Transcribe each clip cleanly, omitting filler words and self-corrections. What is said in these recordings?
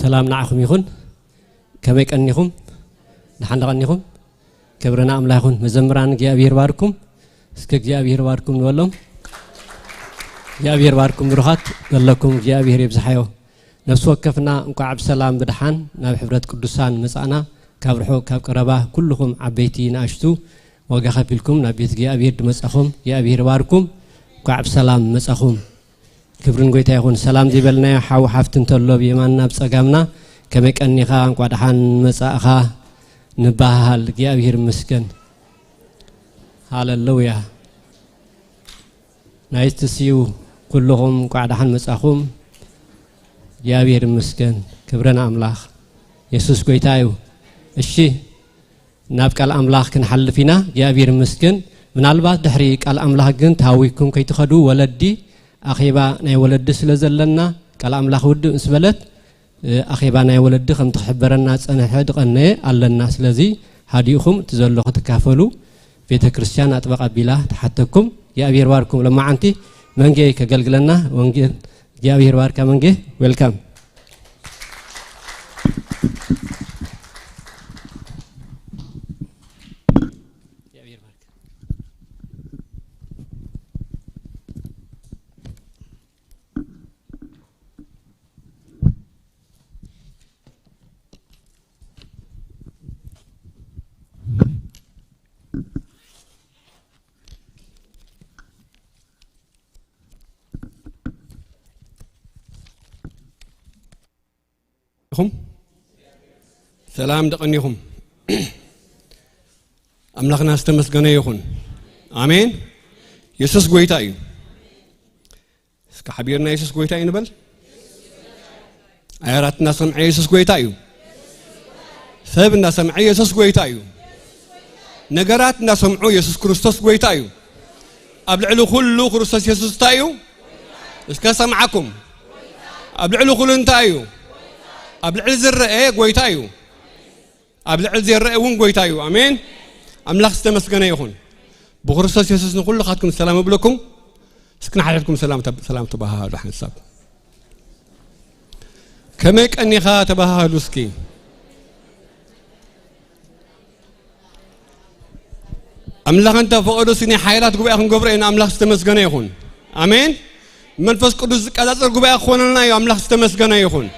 سلام نعكم يخون كما يكنيكم نحن غنيكم كبرنا أملاكم مزمران جابير باركم سكك جابير باركم نولهم جابير باركم روحات نلكم جابير يبزحيو نفس وقفنا نقعب سلام بدحان ناب حفرة قدسان مسعنا كابرحو كاب قربا كلكم عبيتي ناشتو وقا خفيلكم نبيت جابير مسأخم جابير باركم قعب سلام مسأخم كبرن قويتا يخون سلام ديبلنا حاو حافتن تولو بيماننا بسقامنا كمك أنيخا نقعدحان مسأخا نباهال جابير مسكن هاللويا نايس تسيو كلهم قعدحان مسأخم جابير مسكن كبرنا أملاخ يسوس قويتايو الشي نابك الأملاخ كن حل فينا جابير مسكن من البات دحريك الأملاخ كن تهويكم كي تخدو ولدي أخيبا ناي ولد سلزلنا كالأملاخ ود اسبلت أخيبا ناي ولد خم تحبرنا أنا حد قنّي على الناس الذي هاديكم تزلوا تكافلوا في كريستيان أطبق بلا تحتكم جابير واركم لما عنتي من جاي كجلجلنا ونجي جابير وارك من جاي ويلكم سلام دقنيهم أملاخنا استمسكنا يخون آمين يسوس قويتاي كحبيرنا يسوس قويتاي نبل أيراتنا سمع يسوس قويتاي ثابنا سمع يسوس قويتاي نجاراتنا سمعوا يسوس كريستوس قويتاي أبلعلو كله كريستوس يسوس تايو إسكا سمعكم أبلعلو كل انتايو أبلع الزرقة قويتايو أبلع الزرقة وين قويتايو آمين أملاخ استمسكنا يخون بخرصاص يسوس نقول لخاتكم السلام بلكم سكن حياتكم سلام تباها رح نساب كمك أني خا تباها لوسكي أملاخ أنت فوقدو سني حيرات قبائل أخون قبرين أملاخ استمسكنا يخون آمين من فس قدوس كذا قبائل أخواننا يو أملاخ استمسكنا يخون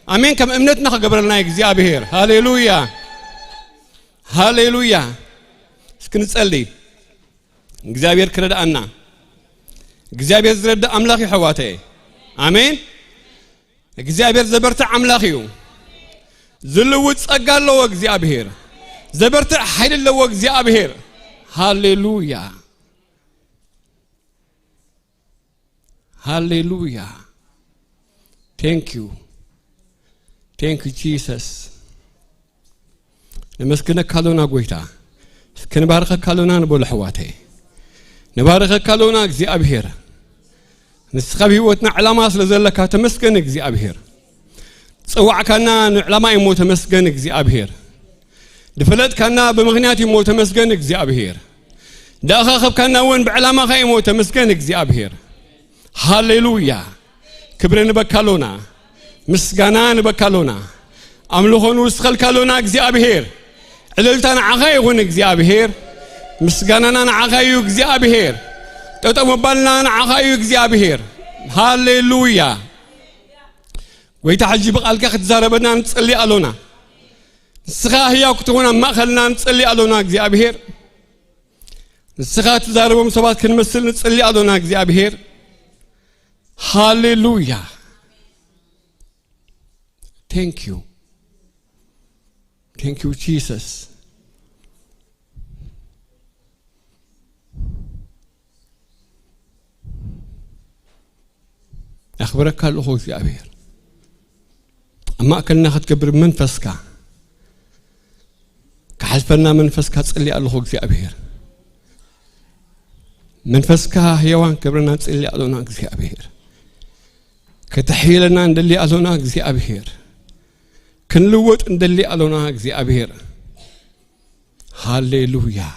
آمين كم أمنتنا خبرنا إخزيابير هاليلويا هاليلويا سكنت ألي إخزيابير كرد أنا إخزيابير زرد أملاخي حواتي آمين إخزيابير زبرت أملاخيو زلوت أقال له إخزيابير زبرت حيل له إخزيابير هاليلويا هاليلويا thank you Thank you, Jesus. نمسكنا كالونا قويتا. كنبارك كالونا نبول حواتي. نبارك كالونا جزي أبهير. نسخبي وتنا علامة لزلك تمسكن جزي أبهير. سواء كنا علامة يموت تمسكن جزي أبهير. دفلت كنا بمغنيات يموت تمسكن جزي أبهير. داخل خب كنا وين بعلامة خي يموت تمسكن جزي أبهير. هاليلويا. كبرنا بكالونا. مسجانان بكالونا أملوهن وسخل كالونا إخزيابير عللتنا عغيون إخزيابير مسجاننا عغيو إخزيابير تتمبلنا عغيو إخزيابير هاليلويا ويتحجي بقالك خدزاربنا نتصلي ألونا سخا هي وقتنا ما خلنا نتصلي ألونا إخزيابير سخا تزاربهم سبات كنمثل نتصلي ألونا إخزيابير هاليلويا Thank you. Thank you, Jesus. أخبرك الله في أبير. أما أكلنا خد من فسكا. كحلفنا من فسكا تسألي الله في أبير. من فسكا هيوان كبرنا تسألي الله في أبير. كتحيلنا ندلي الله في أبير. كنلوت ندلي ألونا إخزيابير هاليلويا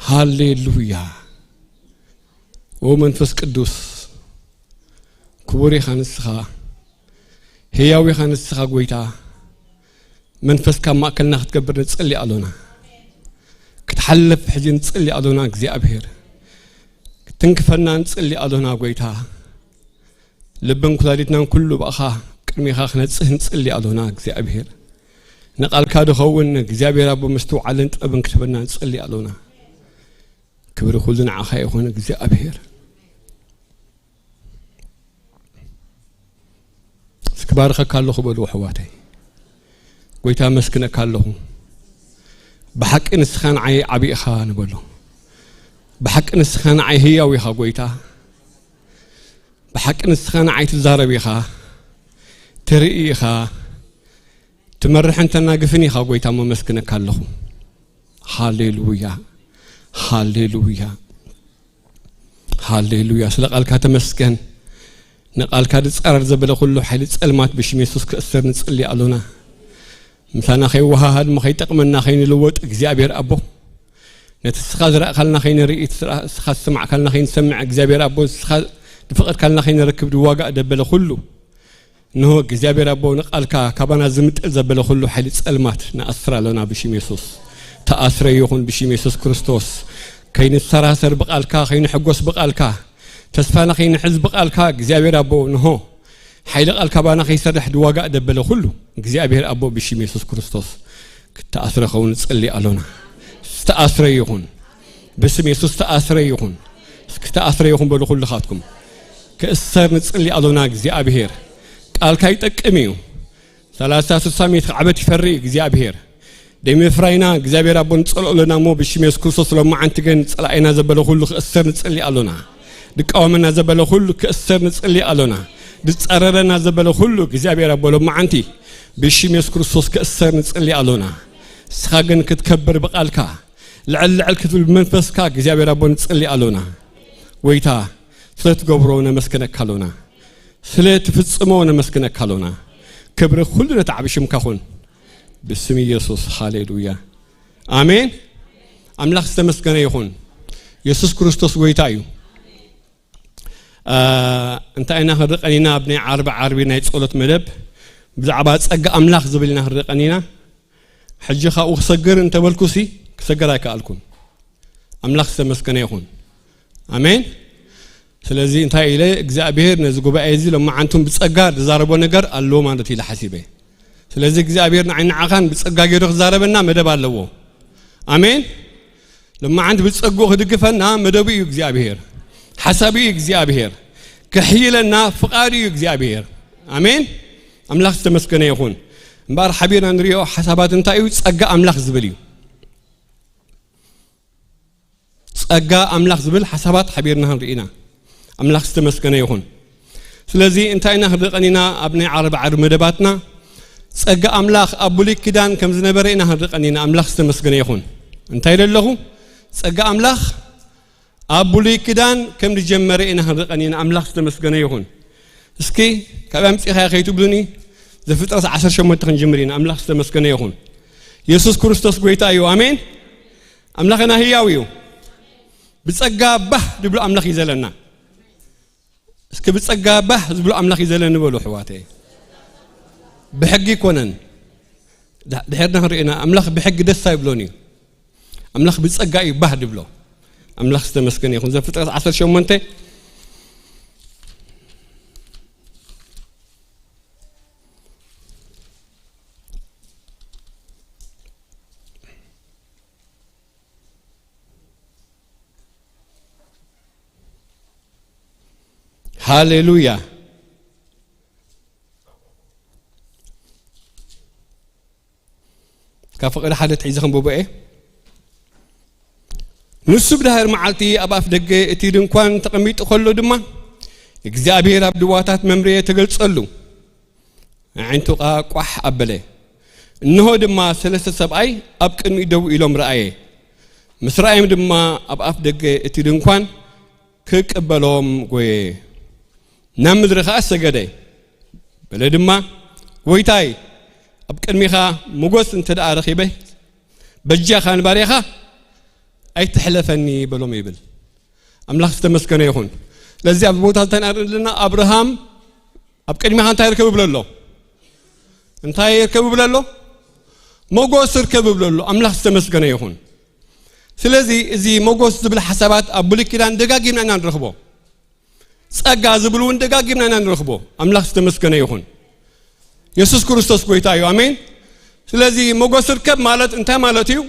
هاليلويا ومنفس قدوس كبوري خانسخا هياوي خان السخا قويتا منفس كان ماكلنا ختكبر نتصلي علونا كتحلف حجي نتصلي علونا كزي أبهر تنكفرنا نتصلي علونا قويتا لبن كلاريتنا كله بأخا كرمي خاخ نتصلي علونا كزي أبهر نقال كادو خون كزي أبهر أبو مستو علنت أبن كتبنا نتصلي علونا كبر خلنا عخاي هون كزي أبهر سكبارك كالله خبلو حواتي قويتا مسكنا كالله بحق نسخان عي عبي خان بقوله بحق نسخان عي هي ويخا قويتا بحق نسخان عي تزاربي خا ترئي خا تمرح انت ناقفني خا قويتا ما مسكنا كالله هاليلويا هاليلويا هاليلويا سلق الكات مسكن نقال كاد تصقرر زبله كله حيل صلمات بشم يسوس كأسر نصلي علونا مثلا خي وهاد ما خي تقمنا خي نلوط እግዚአብሔር አቦ نتسخ زرق خلنا خي نرئي تسخ سمع خلنا خي نسمع እግዚአብሔር አቦ تسخ دفقت خلنا خي نركب دواقع دبله كله انه እግዚአብሔር አቦ نقالك كبانا زمطل زبله كله حيل صلمات نأسر علونا بشم يسوس تأسر يكون بشم يسوس كريستوس كاين السراسر بقالك خي نحقوس بقالك تسفانا خي نحزب قالك እግዚአብሔር አቦ نهو حيل قالك بانا خي سرح دواقع دبله كله እግዚአብሔር አቦ بشم يسوس كريستوس تأثر خون تصلي علونا تأثر يكون باسم يسوس تأثر يكون تأثر يكون بلو كل خاتكم كأسر نتصلي علونا እግዚአብሔር قالك يتقميو 360 عبد يفري እግዚአብሔር ديم فراينا እግዚአብሔር አቦ نصلو لنا مو بشم يسوس كريستوس لما انت كن صلاينا زبله كله كأسر نتصلي علونا دقاومنا زبله كله كأسر نصلي علونا دصررنا زبله كله እግዚአብሔር አቦ لما انت بشم يسوس كريستوس كأسر نصلي علونا سخاغن كتكبر بقالك لعل كتب منفسك እግዚአብሔር አቦ نصلي علونا ويتا سلت غبرونا مسكنك علونا سلت فصمونا مسكنك علونا كبر كل تعبشم كخون باسم يسوع هاليلويا امين املاك تمسكن يكون يسوع كريستوس ويتايو انت اينا هرقنينا ابني عربي ناي صلوت مدب بزعبا صق املاك زبلنا هرقنينا حجي خاو خسجر انت بالكوسي كسجر ايكالكم املاك تمسكن يكون امين ስለዚህ እንታይ ኢለ እግዚአብሔር ነዚ ጉባኤ እዚ ለማ አንቱም ብጸጋር ዛረቦ ነገር አሎ ማለት ይለ ሐሲበ ስለዚህ እግዚአብሔር ንዓይና ዓኻን ብጸጋ ገይሩ ዛረበና መደብ አለዎ አሜን ለማ አንት ብጸጎ ህድግፈና መደቡ እግዚአብሔር ሐሳቢ እግዚአብሔር ከሕይለና ፍቃዲ እግዚአብሔር አሜን አምላክ ተመስገነ ይሁን እምባር ሐቢና ንሪዮ ሐሳባት እንታይ ጸጋ አምላክ ዝብል እዩ ጸጋ አምላክ ዝብል ሐሳባት ሐቢርና ንሪና أملاك استمسكنا يهون سلزي انتاينا هرقنينا أبني عرب مدباتنا سأجا أملاك أبوليك كدان كم زنبرينا هرقنينا أملاك استمسكنا يهون انتايل له سأجا أملاك أبوليك كدان كم رجمرينا هرقنينا أملاك استمسكنا يهون اسكي كلام سيخا خيتو بدوني زفترة 10 شمت خنجمرينا أملاك استمسكنا يهون يسوع كريستوس قويتايو آمين أملاكنا هياويو بتسأجا به دبلو أملاك يزلنا اسكي بتصقا به زبلو املاك يزلن بلو حواتي بحق يكونن دحرنا هرينا املاك بحق دسا يبلوني املاك بتصقا به دبلو املاك استمسكن يكون زفتره 10 شمنته هاليلويا كافقر حدا تحيزكم بوبئه نسو بدهر معلتي أباف دقة اتيرن كوان تقميت خلو دما እግዚአብሔር አብድዋታት መምሪያ ተገልጸሉ عينتو قح أبله إنه دما ثلاثة سبعي أبقى يدو إلهم رأيه مسرائيم دما أبقى دقة اتيرن كوان كك أبلهم قوي نمد رخاء سجدي بلدما ويتاي أبكر ميخا مجوس انت دا رخيبه بجا خان باريخا أي تحلفني بلوم يبل أملاك استمسكنا يخون لذي أبو موتال تنار لنا أبراهام أبكر ميخا انت يركب بلولو እንታይ ይርከብ ብለሎ ሞጎስ ይርከብ ብለሎ አምላኽ ዝተመስገነ ይሁን ስለዚህ እዚ ሞጎስ ዝብል ሐሳባት አብሉይ ኪዳን ደጋጊምና እንረኽቦ ጸጋ ዝብሉን ደጋጊምና እንረኽቦ አምላኽ ዝተመስገነ ይሁን ኢየሱስ ክርስቶስ ጎይታ እዩ አሜን ስለዚህ ሞጎስ ይርከብ ማለት እንታይ ማለት እዩ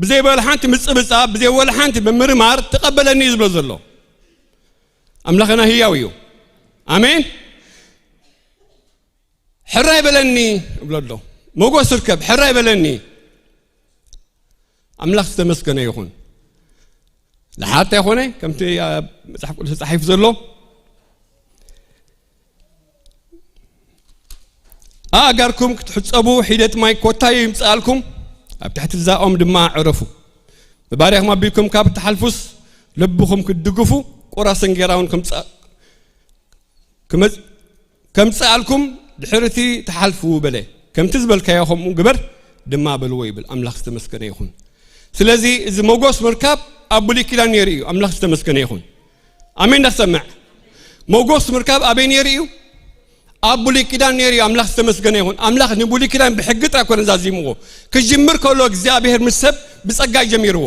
بزي بالحانت مصبصا بزي والحانت بمرمار تقبلني زبل زلو املاخنا هياويو امين حراي بلني بلدو موغو سركب حراي بلني املاخ تمسكن يكون لحتى يخوني كمتي مصحف قدس صحيف زلو اغاركم تحصبوا حيدت ماي كوتاي يمصالكم تحت الزاقهم دما عرفوا بباريخ ما بيكم كاب تحلفوس لبكم كدقفوا قراص انجراون كم تسالكم دحرتي تحلفوا بله كم تزبل كياهم قبر دما بلوي بالاملاخ تمسكن يكون سلازي اذا موغوس مركب ابولي كيلان يريو املاخ تمسكن يكون امين نسمع موغوس مركب ابين يريو አቡሊ ኪዳን ነሪ አምላኽ ተመስገነ ይሁን አምላኽ ንቡሊ ኪዳን በሕግጥ አኮነ ዛዚምዎ ከጅምር ከሎ እግዚአብሔር ምሰብ በጸጋ ጀሚርዎ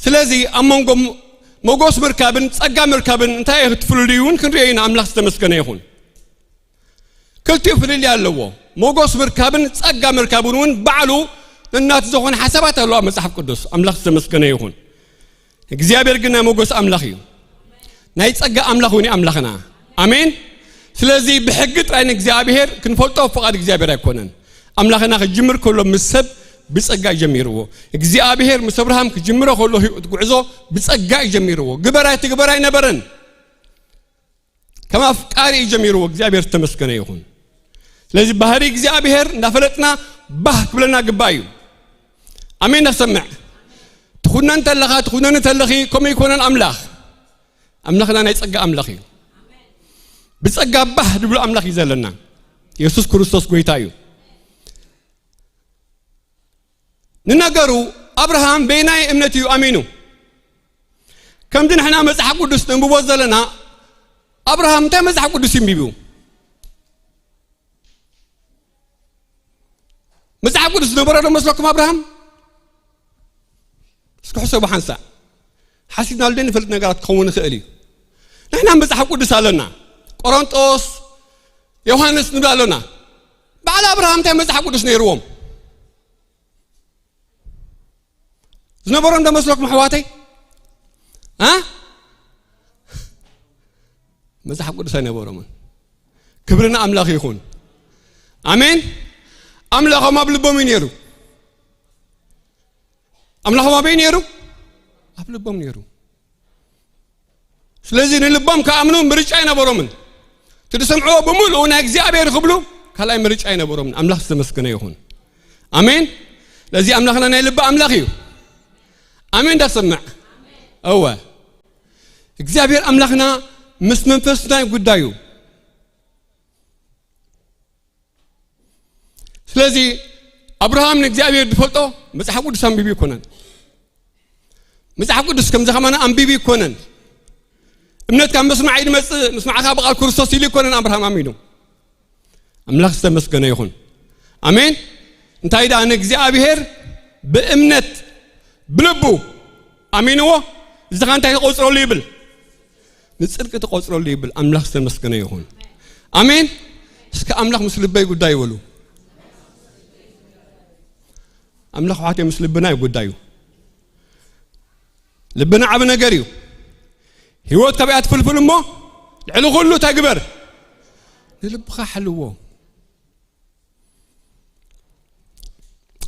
ስለዚህ አመንጎ ሞጎስ መርካብን ጸጋ መርካብን እንታይ ትፍልሉን ክንሪይና አምላኽ ተመስገነ ይሁን ከልቲ ፍልል ያለዎ ሞጎስ መርካብን ጸጋ መርካብን ባዕሉ እናት ዘሆነ ሐሳባት አለው መጽሐፍ ቅዱስ አምላኽ ተመስገነ ይሁን እግዚአብሔር ግን ሞጎስ አምላኽ እዩ ናይ ጸጋ አምላኹኒ አምላኽና አሜን ስለዚህ በሕግጥ አይን እግዚአብሔር ክንፈልጦ ፈቃድ እግዚአብሔር አይኮነን አምላኽና ከጅምር ከሎ ምሰብ بጸጋ ጀሚርዎ እግዚአብሔር መስብርሃም ከጅምሮ ከሎ ጉዕዞ በጸጋ ጀሚርዎ ግበራይ ነበረን كما فقاري ጀሚርዎ እግዚአብሔር ተመስገነ ይሁን ስለዚህ ባህሪ እግዚአብሔር እንዳፈለጥና ባህ ብለና ግባዩ አሜን ነሰምዕ تخونن تلخات تخونن تلخي كم يكونن أملاخنا نيتسقى أملاخي بتسقى به دبل أملاخي زلنا يسوع كريستوس قويتايو ننقروا أبراهام بيناي إمنتيو أمينو كم دين إحنا مزح قدس نبوا زلنا أبراهام تا مزح قدس يبيو مزح قدس نبرة مسلكم أبراهام سكحسوا بحنسا حسينا لدينا فلت نقرات كون خيلي نحن مزح قدس علينا قرنطوس يوحنس نبالنا بعد أبراهام تا مزح قدس نيروم زنبرم ده مسلك محواتي ها مزح قدس نبرم كبرنا أملاخ يكون آمين أملاخ ما بلبهم يرو أملاخ ما بين يرو أبلبهم يرو سلزين اللبهم كأمنون مريج أين برمن تدسمعوا بمول وناك زيابير خبلو كلا مريج أين برمن أملاخ سمسكنا يكون آمين لذي أملاخنا نلبى أملاخيو آمين ده سمع أوه إخزابير أملاخنا مس منفسنا يقدايو سلزي أبراهام نخزابير دفلتو مسحقو دسام بيبي كونن مسحقو دس كم زخمنا أم بيبي كونن امنت كان مسمع عيد مسمع خابق الكرسوس يلي كونن أبراهام أمينو أملاخ استمسكنا يخون آمين انتهي ده أن إخزابير بإمنت بلبو أمينو إذا كان تقصروا ليبل نصدق تقصروا ليبل أملاخ استمسكنا يخون آمين سك أملاخ مسلبي قداي ولو أملاخ حاتي مسلبنا يقدايو لبنا عبنا قريو هيوت كبيات فلفل مو العلو غلو تكبر نلبخا حلوه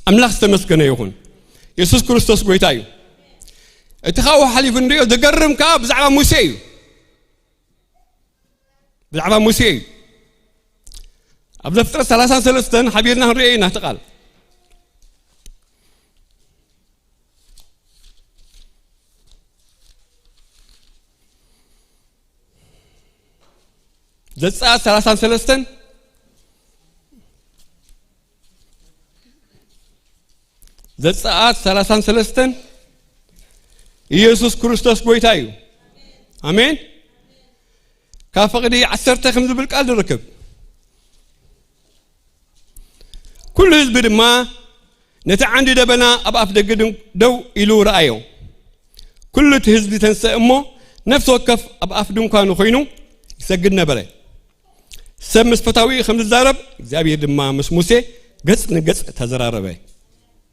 أملاخ استمسكنا يخون يسوع كريستوس قويتايو اتخاو حليف نديو دقرم كاب زعبا موسيو زعبا موسيو أبدا فترة 3 سلسلة حبيرنا هنرينا تقال زعبا 3 سلسلة زعبا 3 سلسلة يسوع كريستوس قويتايو آمين كافقدي 10 خمس بالقال ركب كل حزب ما نتعند دبنا أبقى في دقدم دو إلو رأيه كل حزب تنسى أمه نفس وقف أبقى في دمكانه خينو يسجدنا بري سمس فتاوي خمس زارب زابي دما مس موسى قص نقص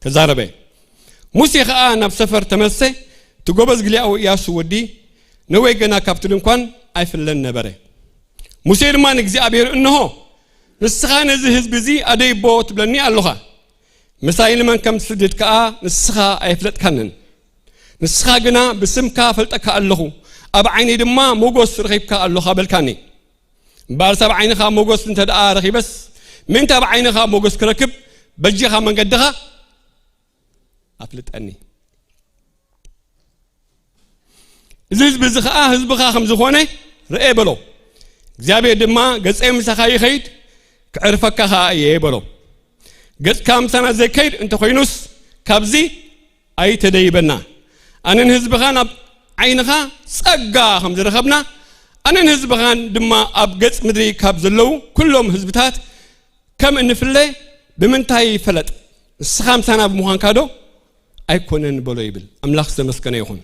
تزاربه موسى خا نب سفر تمسى تجوبز قلي أو ياسو ودي نوي جنا كابتن كان أيفلن نبره موسى ما نجزي أبير إنه نسخان هذه حزب زي أدي بوت بلني اللغة مسائل من كم سدد كا نسخة أيفلت كنن نسخة جنا بسم كافلت كاللغو أب عيني دما موجوس رغيب كاللغة بالكاني بارس أب عيني خا موجوس أنت رغيب بس من تبع عيني خا موجوس كركب بجي خا من قدها أفلت أني زيز بزخاء حزب خا خمس خونة رأي بلو زابي دما قص أم سخاي خيد كعرفك خا يبلو قص كام سنة زي كيد أنت خينوس كابزي أي تديبنا أنا حزب خان عين خا سجّا خمس رخبنا أنا حزب خان دما أب قص مدري كابزلو كلهم حزبتات كم إن في الليل بمنتهي فلت السخام سنة بمهان كادو أيكونن بلويبل أملاخ سمسكنا يخون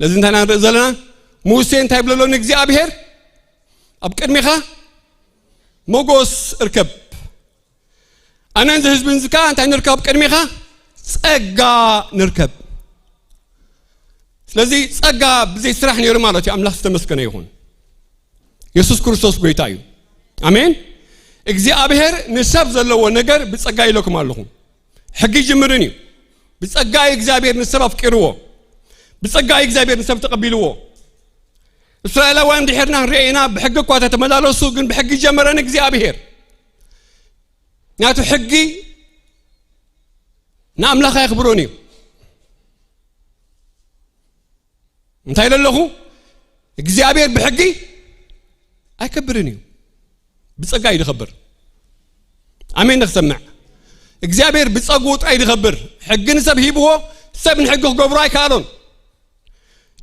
لازم تنا رزلنا موسى انتهي بلو نجزي أبيهر أبكر ميخا موجوس اركب أنا إذا حزب زكاة انتهي نركب كرميخا سأجا نركب لذي سأجا بزي سرحني رمالتي أملاخ سمسكنا يخون يسوع كريستوس بيتايو آمين إجزي أبيهر نسب زلوا النجار بتسقى لكم اللهم حقي جمرني بتسقى إجزي أبيهر نسب أفكروه بتسقى إجزي أبيهر نسب تقبلوه إسرائيل وين دحرنا رأينا بحق قوات تملالو سوق بحق جمرنا إجزي أبيهر ناتو حقي نعم لا يخبروني انتهي لله إجزي أبيهر بحقي أكبرني بتسقى يخبر أمين نسمع إجزابير بتسقوط أي يخبر حق نسب هيبوه سب نحقه قبراي كارون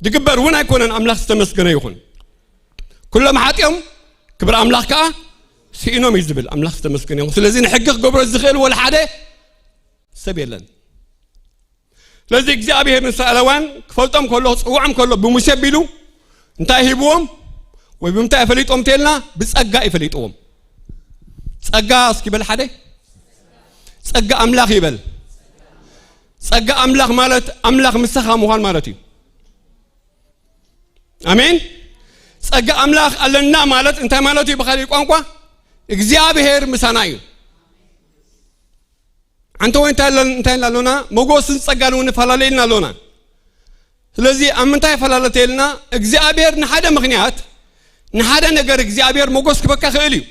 دكبر وين يكونن أملاخ استمسكنا يكون كل ما حاتيهم كبر أملاخ كا سينهم يزبل أملاخ استمسكنا يكون سلزين حقه قبر الزخيل ولا حدا سبيلن لذي إجزابير نسألوان كفلتهم كله صوعم كله بمشبلو انتهي هيبوهم وبمتى فليتهم تلنا بتسقى فليتهم سأجا أسكيبل حدا سأجا أملاخ يبل سأجا أملاخ مالت أملاخ مسخة مهان مالتي أمين سأجا أملاخ ألنا مالت أنت مالتي بخلي قانقوا إجزابير مسانايو أنتوا أنت لنا مجوس سأجا لون فلالينا لنا لذي أمنتي فلالتيلنا إجزابير نحدا مغنيات نحدا نجار إجزابير مجوس كبكة خيليو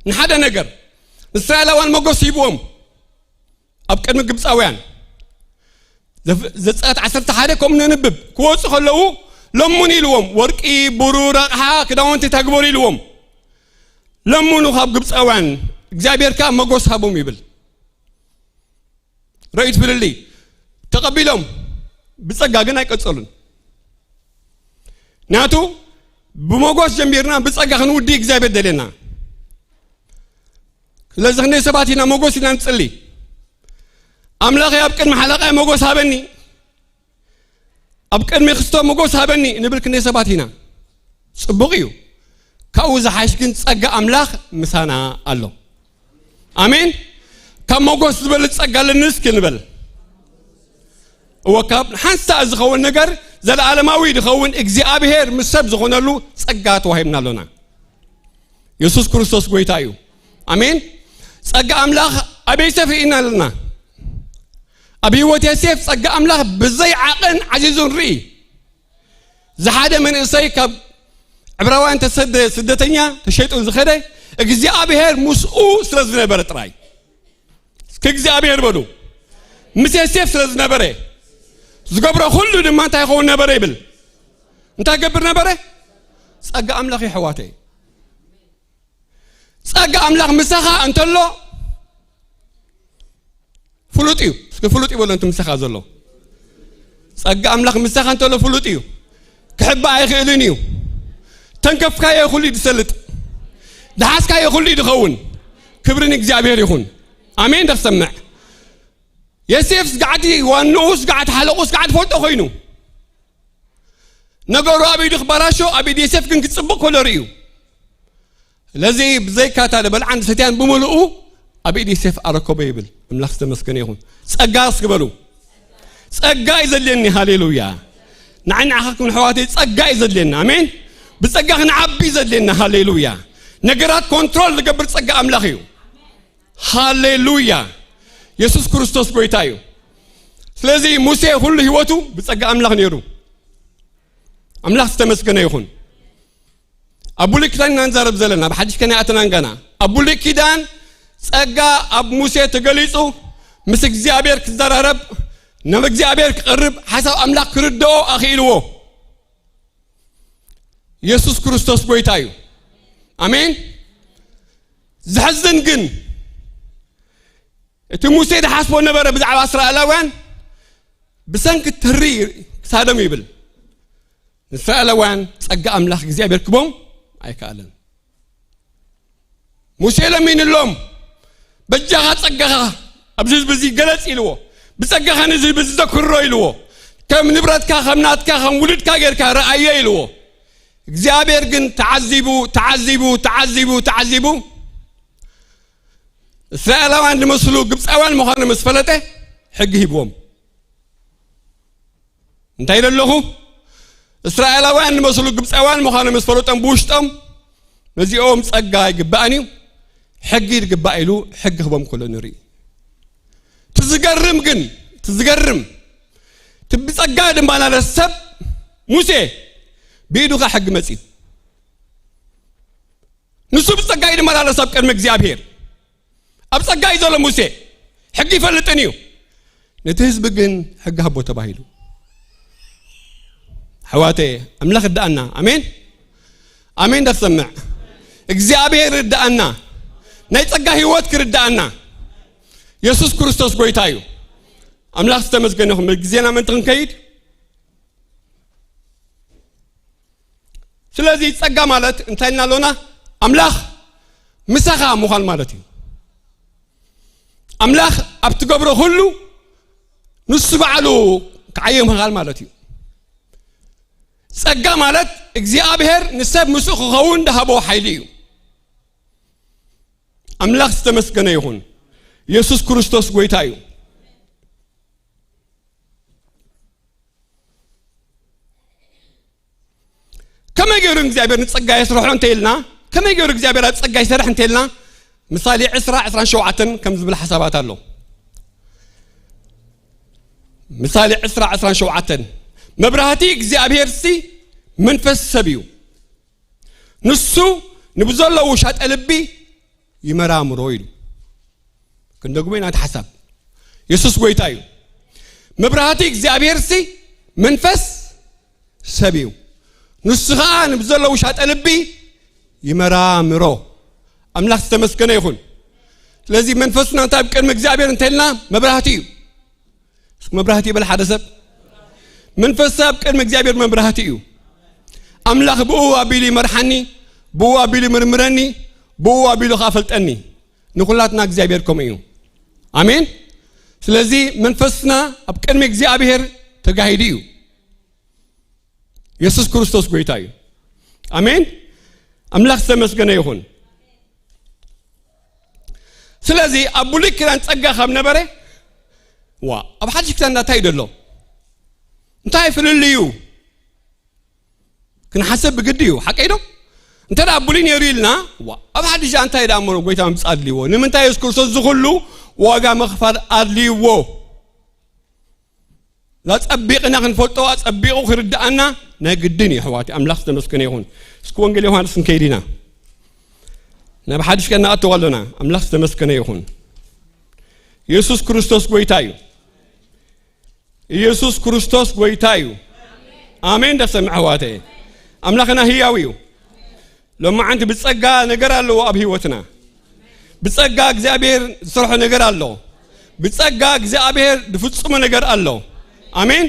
نحدا نجر إسرائيل وان مجوس يبوم أبكر من جبس أوان زت عسرت حدا كم ننبب كوس خلوه لموني لوم ورقي برورة ها كده وانت تجبري لوم لمونو خاب جبس أوان إجزابير كام مجوس هابوم يبل رأيت باللي تقبلهم بتسقى يكسرون ناتو بمجوس جنبيرنا بتسقى خنودي إجزابير دلنا لازخني سباتينا موجوسنا نصلي أملاخ يبكن محلقة موجوس هابني أبكن مخستو موجوس هابني نبلكني سباتينا صبغيو كأوز حاشكن تسقى أملاخ مسانا الله آمين كم موجوس بل تسقى للناس كنبل وكاب حنسا أزخون نجر زل عالماوي دخون إجزي أبيهر مسب زخون له تسقى توهمنا لنا يسوع كريستوس قويتايو آمين سأجا أملاخ أبي سفينا لنا أبي وتيسيف سأجا أملاخ بزي عقل عزيزون ري زحادة من إسايك عبروان سدتنيا تشيطون زخده إجزي أبيهر مسؤو سلزنا برت راي كإجزي أبيهر بدو مسيسيف سلزنا بري زقبرا خلو دمان تايخون نبري بل انتا قبر نبري سأجا أملاخي حواتي سأجا أملاخ مسخة أنت الله فلوتيو فلوتيو ولا أنتم مسخة زلوا سأجا أملاخ مسخة أنت الله فلوتيو كحب أي خيلينيو تنكف كاي يخلي تسلط دحاس كاي يخلي دخون كبرني إجزابير يخون امين تسمع يوسف قاعد ونوس قاعد حلقوس قاعد فوتو خينو نغرو ابي دخبراشو ابي يوسف كن كصبق كل ريو لذي بزي كاتا لبلعن ستيان بملؤو ابي يوسف اركو بيبل املاح تمسكن يكون صقاس قبلو صقا يزلني هاليلويا نعنا حكم حواتي صقا يزلنا امين بصقا نعبي يزلنا هاليلويا نغرات كنترول لقبر صقا املاخيو هاليلويا يسوع كريستوس قويتايو ስለዚህ ሙሴ ሁሉ ህይወቱ በጸጋ አምላክ ነሩ አምላክ ተመስገነ ይሁን አቡል ኪዳን አንዛረብ ዘለና በሐዲስ ከና አተናንጋና አቡል ኪዳን ጸጋ አብ ሙሴ ተገሊጹ ምስ እግዚአብሔር ክዘራረብ ነብ እግዚአብሔር ቅርብ ሐሳብ አምላክ ክርዶ አኺልዎ ኢየሱስ ክርስቶስ ቆይታዩ አሜን ዝሐዘን ግን እቲ ሙሴ ደሐስቦ ነበረ ብዛዕባ እስራኤላውያን بسنك الترير سادم يبل اسرائيلوان ጸጋ አምላክ እግዚአብሔር ክቦም አይካለን ሙሴ ለምን ሎም በጃጋ ጸጋኻ አብዝዝ በዚ ገለጽ ይልዎ በጸጋኻ ነዚ በዝዘክሮ ይልዎ ከም ንብረትካ ከምናትካ ከም ውልድካ ገርካ ረአየ ይልዎ እግዚአብሔር ግን ተዓዚቡ እስራኤላውያን ለመስሉ ግብፃውያን መሆነ መስፈለተ ሕግ ይቦም እንታይ ለለኹ እስራኤላውያን መስሉ ግብፃውያን መሆነ መስፈለጠም ብውሽጦም በዚኦም ጸጋ ይግባአኒ ሕግ ይግባኢሉ ሕግ ክቦም ኩሉ ንሪ ትዝገርም ትብጸጋ ድማና ለሰብ ሙሴ ቢዱኻ ሕግ መጺ ንሱ ብጸጋ ድማና ለሰብ ቀድመ እግዚአብሔር ኣብ ጸጋ ይዘለ ሙሴ ሕግ ይፈልጥንዩ ነቲ ህዝብ ግን ሕግ ሃቦ ተባሂሉ حواتي أملاك الدأنا أمين تسمع እግዚአብሔር الدأنا نيتسقى هيوات كردأنا يسوع كريستوس قويتايو أملاك استمزقنهم الجزينا من تنكيد سلازي تسقى مالت انتهينا لنا أملاك مسخا مخال مالتي أملاك أبتقبره كله نصبعلو كعيم مخال مالتي ጸጋ ማለት እግዚአብሔር ንሰብ ምስኹ ኸውን ደሃቦ ኃይልዩ አምላክ ተመስገነ ይሁን ኢየሱስ ክርስቶስ ጌታዩ ከመገሩ እግዚአብሔር ጸጋ ይስራህ እንተይልና ከመገሩ እግዚአብሔር ጸጋ ይስራህ እንተይልና ምሳሌ 10:17 ከም ዝብል ሐሳባት አለው ምሳሌ 10:17 مبرهاتي እግዚአብሔር ሲ መንፈስ ሰብዩ ንሱ ንብዘለው ሻጥ ልቢ ይመራምሮ ይሉ ከንደግሞና ተሐሳብ ኢየሱስ ጌታዩ መብራህቲ እግዚአብሔር ሲ መንፈስ ሰብዩ ንሱኻ ንብዘለው ሻጥ ልቢ ይመራምሮ አምላክ ተመስገነ ይሁን ስለዚህ መንፈስና ታብቀን እግዚአብሔር እንተልና መብራህቲ በል ሐደሰብ منفس ساب كلمة እግዚአብሔር መብራህት እዩ አምላክ በው አቢሊ መርሐኒ በው አቢሊ ምርምረኒ በው አቢሊ ኻፈልጠኒ ንኹላትና እግዚአብሔር ኮም እዩ አሜን ስለዚህ መንፈስና ኣብ ቀድመ እግዚአብሔር ተጋሂድ እዩ ኢየሱስ ክርስቶስ ጌታ እዩ አሜን አምላክ ተመስገነ ይሁን ስለዚህ አቡሊ ክራን ጸጋ ካብ ነበረ ኣብ ሓድሽ ክታና ታይደሎ انتهي فلليو كن حسب بقديو حقيدو انت دا ابولين يريلنا اب حد جا انت دا امرو قويتا مصادليو نمنتا يذكر زغلو واغا مخفر ادليو لا تطبقنا نفوتو اطبقو خردانا نغدني حواتي املاك تمسكن يهون اسكو وانجيل يوحنس كيدينا نبا حدش كنا اتولنا املاك تمسكن يهون ኢየሱስ ክርስቶስ ጌታዩ ኢየሱስ ክርስቶስ ጌታዩ አሜን ተሰምዐዋተ አምላክና ህያዊው ለማ አንተ በጸጋ ነገር አለው አብ ህይወትና በጸጋ እግዚአብሔር ዝሰርሖ ነገር አለው በጸጋ እግዚአብሔር ድፍጹም ነገር አለው አሜን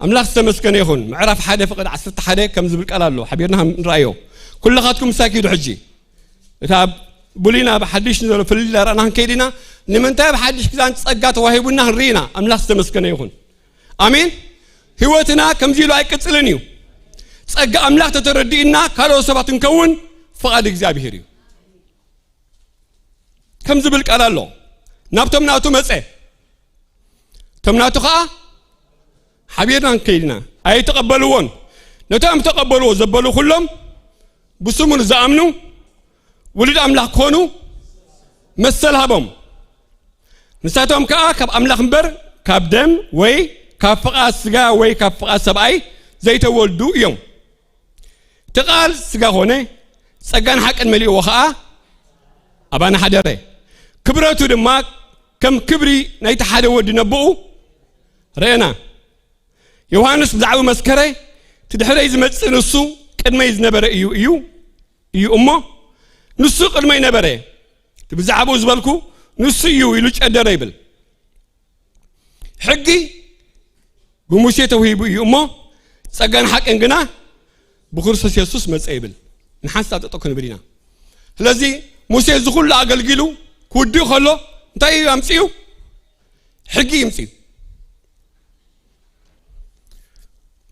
አምላክ ተመስገነ ይሁን ምዕራፍ 1 ፍቅድ 11 ከም ዝብል ቃል አለው حبيبنا ንራእዮ ኩልኻትኩም ሳኪዱ ሕጂ እታ بولينا بحدش نزل في الليل رانا كيدنا نمنتا بحدش كذا تصقات وهيبونا رينا املاح تمسكن يكون امين هوتنا كم زيلو ايقصلنيو تصق املاح تتردينا كالو سبات نكون فقاد እግዚአብሔር እዩ كم زبل قال الله نابتم ناتو مصه تمناتو خا حبيرنا كيدنا اي تقبلون نتام تقبلوا زبلوا كلهم بسمون زامنو ولد املاح كونو مسلهبهم نساتهم كاب املاح مبر كاب دم وي كاب فقا سغا وي كاب فقا سبعي زي تولدو يوم تقال سغا هونه صغان حقن ملي وخا ابانا حدره كبرتو دما كم كبري نايت حدا ود نبو رينا يوحنس بزعو مسكري تدحري زمص نسو قدمي زنبره ايو امه نسو قدمي نبره تبزعبو زبلكو نسو يلو قدره يبل حقي بموسى توهيبو امه صغان حقن غنا بكريستوس يسوس مصيبل نحسا تطكن بدينا ስለዚህ ሙሴ ዝኹል አገልግሉ ኩዲ خلو እንታይ ያምጽዩ ሕጊ ይምጽዩ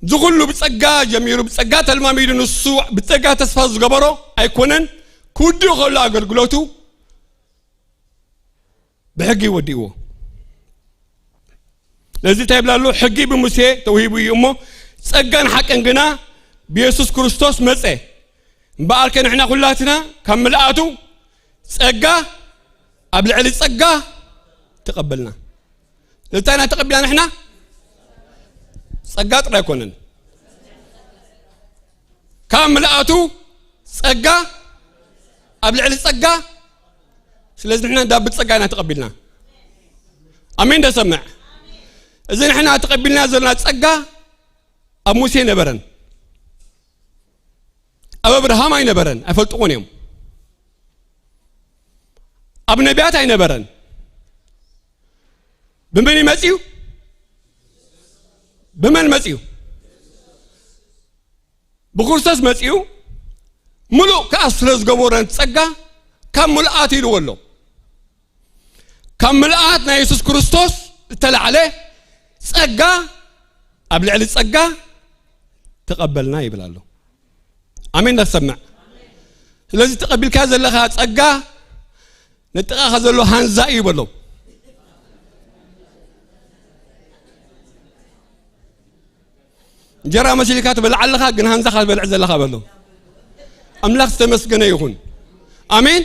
ዝኹሉ ብጸጋ ጀሚሩ ብጸጋ ተልማሚዱ ንሱ ብጸጋ ተስፋ ዝገበሮ አይኮነን ኩዲ خلو አገልግሎቱ በሕጊ ወዲዎ ለዚህ ታይብላሉ ሕጊ በሙሴ ተውሂቡ ይሞ ጸጋን ሐቀን ግና በኢየሱስ ክርስቶስ መጸ በአልከን احنا ሁላትና ከመላአቱ ጸጋ ابلع الصقا تقبلنا لتانا تقبلنا احنا صقا طرا يكونن كاملاتو صقا ابلع الصقا ስለዚህ احنا داب صقانا تقبلنا امين ده سمع اذا احنا تقبلنا زلنا صقا اب موسى نبرن اب ابراهيم اي نبرن افلطونيم اب نبيات اي نبرن بمن يمصيو بمن مصيو بكريستوس مصيو ملو كاسرز غبورن صقا كملات يلولو كملات نا يسوع كريستوس تلعله صقا ابلع الصقا تقبلنا يبلالو امين نسمع ስለዚህ ተቀበልካ ዘለኻ ጸጋ نتقا خذلو هانزا يبلو جرى مسلكات بلعلها جن هانزا خذ بلعز لها بلو أملاك تمسكنا يكون آمين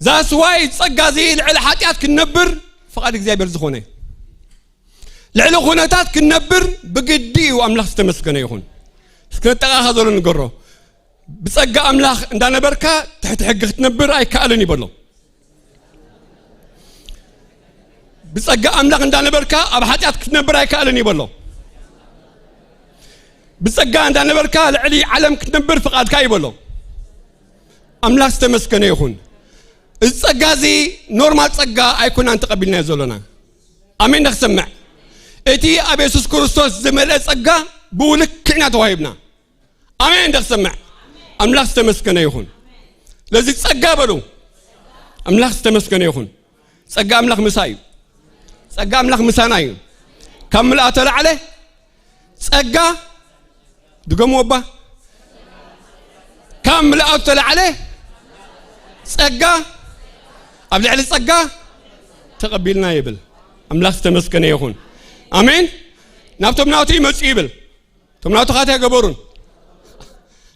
ذا سواي تصقى زي العل حاتيات كنبر فقد إجزاء زخونة العل خونتات كنبر بقدي وأملاك تمسكنا يكون سكنت تقا خذلو نقرو بتصقى أملاك عندنا بركة تحت حق تنبر أي كألني بلو بتصقى أملاك عندنا بركة أب حاتيات كنبر أي كألني بلو بتصقى عندنا بركة العلي علم كتنبر فقاد كاي بلو أملاك تمسكنا يكون التصقى زي نورمال تصقى أيكون أنت قبلنا زولنا أمين نسمع إتي أبي يسوع كريستوس زمل تصقى بولك كنا توهيبنا أمين نسمع أملاك تمسكنا يكون لذي تصقى بلو أملاك تمسكنا يكون تصقى أملاك مسايو تصقى أملاك مسانايو كمل أتلا عليه تصقى دقموا با كامل أطلع عليه صقا أبلع عليه صقا تقبلنا يبل أملاك تمسكنا يكون آمين نابتم ناوتي مسيبل تم ناوتو خاتي قبورون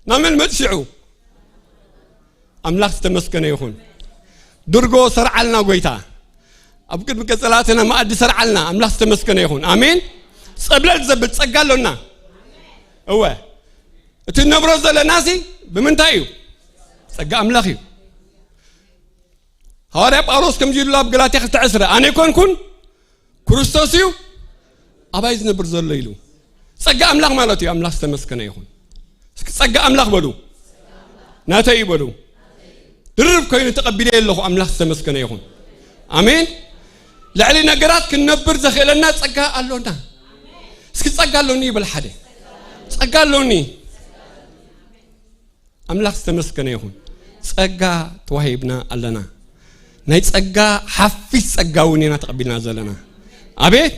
نعمل مسيعو أملاك تمسكنا يكون درقو سرعلنا قويتا أبقد بكسلاتنا ما أدي سرعلنا أملاك تمسكنا يكون آمين صبلت زبل صقا لنا هو تنبرز لناسي بمنتايو صقا أملاخي هارب أروس كم جيل الله بقلاتي خلت عسرة أنا يكون كن كريستوسيو أبايز نبرز الليلو صقا أملاخ مالتي أملاخ تمسكنا يكون صقا أملاخ بدو ناتي بدو درب كاين تقبلي الله أملاخ تمسكنا يكون آمين لعلي نقرات كنبر زخيلنا صقا اللونا سكت صقا اللوني بالحدي قالوني أملاك تمسكنا يهون ጸጋ ተዋሂብና ኣለና ናይ ጸጋ ሓፊስ ጸጋውን ኢና ተቀቢልና ዘለና አቤት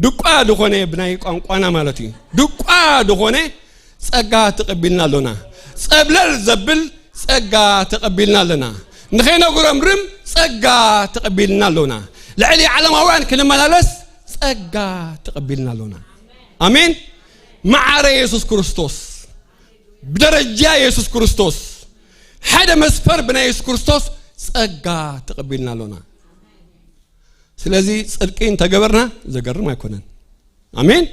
ድቋ ድኾነ ብናይ ቋንቋና ማለት እዩ ድቋ ድኾነ ጸጋ ተቀቢልና ኣለና ጸብለል ዘብል ጸጋ ተቀቢልና ኣለና ንኸይነግሮምርም ጸጋ ተቀቢልና ኣለና ልዕሊ ዓለማውያን ክንመላለስ ጸጋ ተቀቢልና ኣለና አሜን ማዕረ ኢየሱስ ክርስቶስ بدرجة يسوع كريستوس هذا مسفر بنا يسوع كريستوس ጸጋ ተቀበልና ለና ስለዚህ ጽድቅን ተገበርና ዘገርም አይኮነን አሜን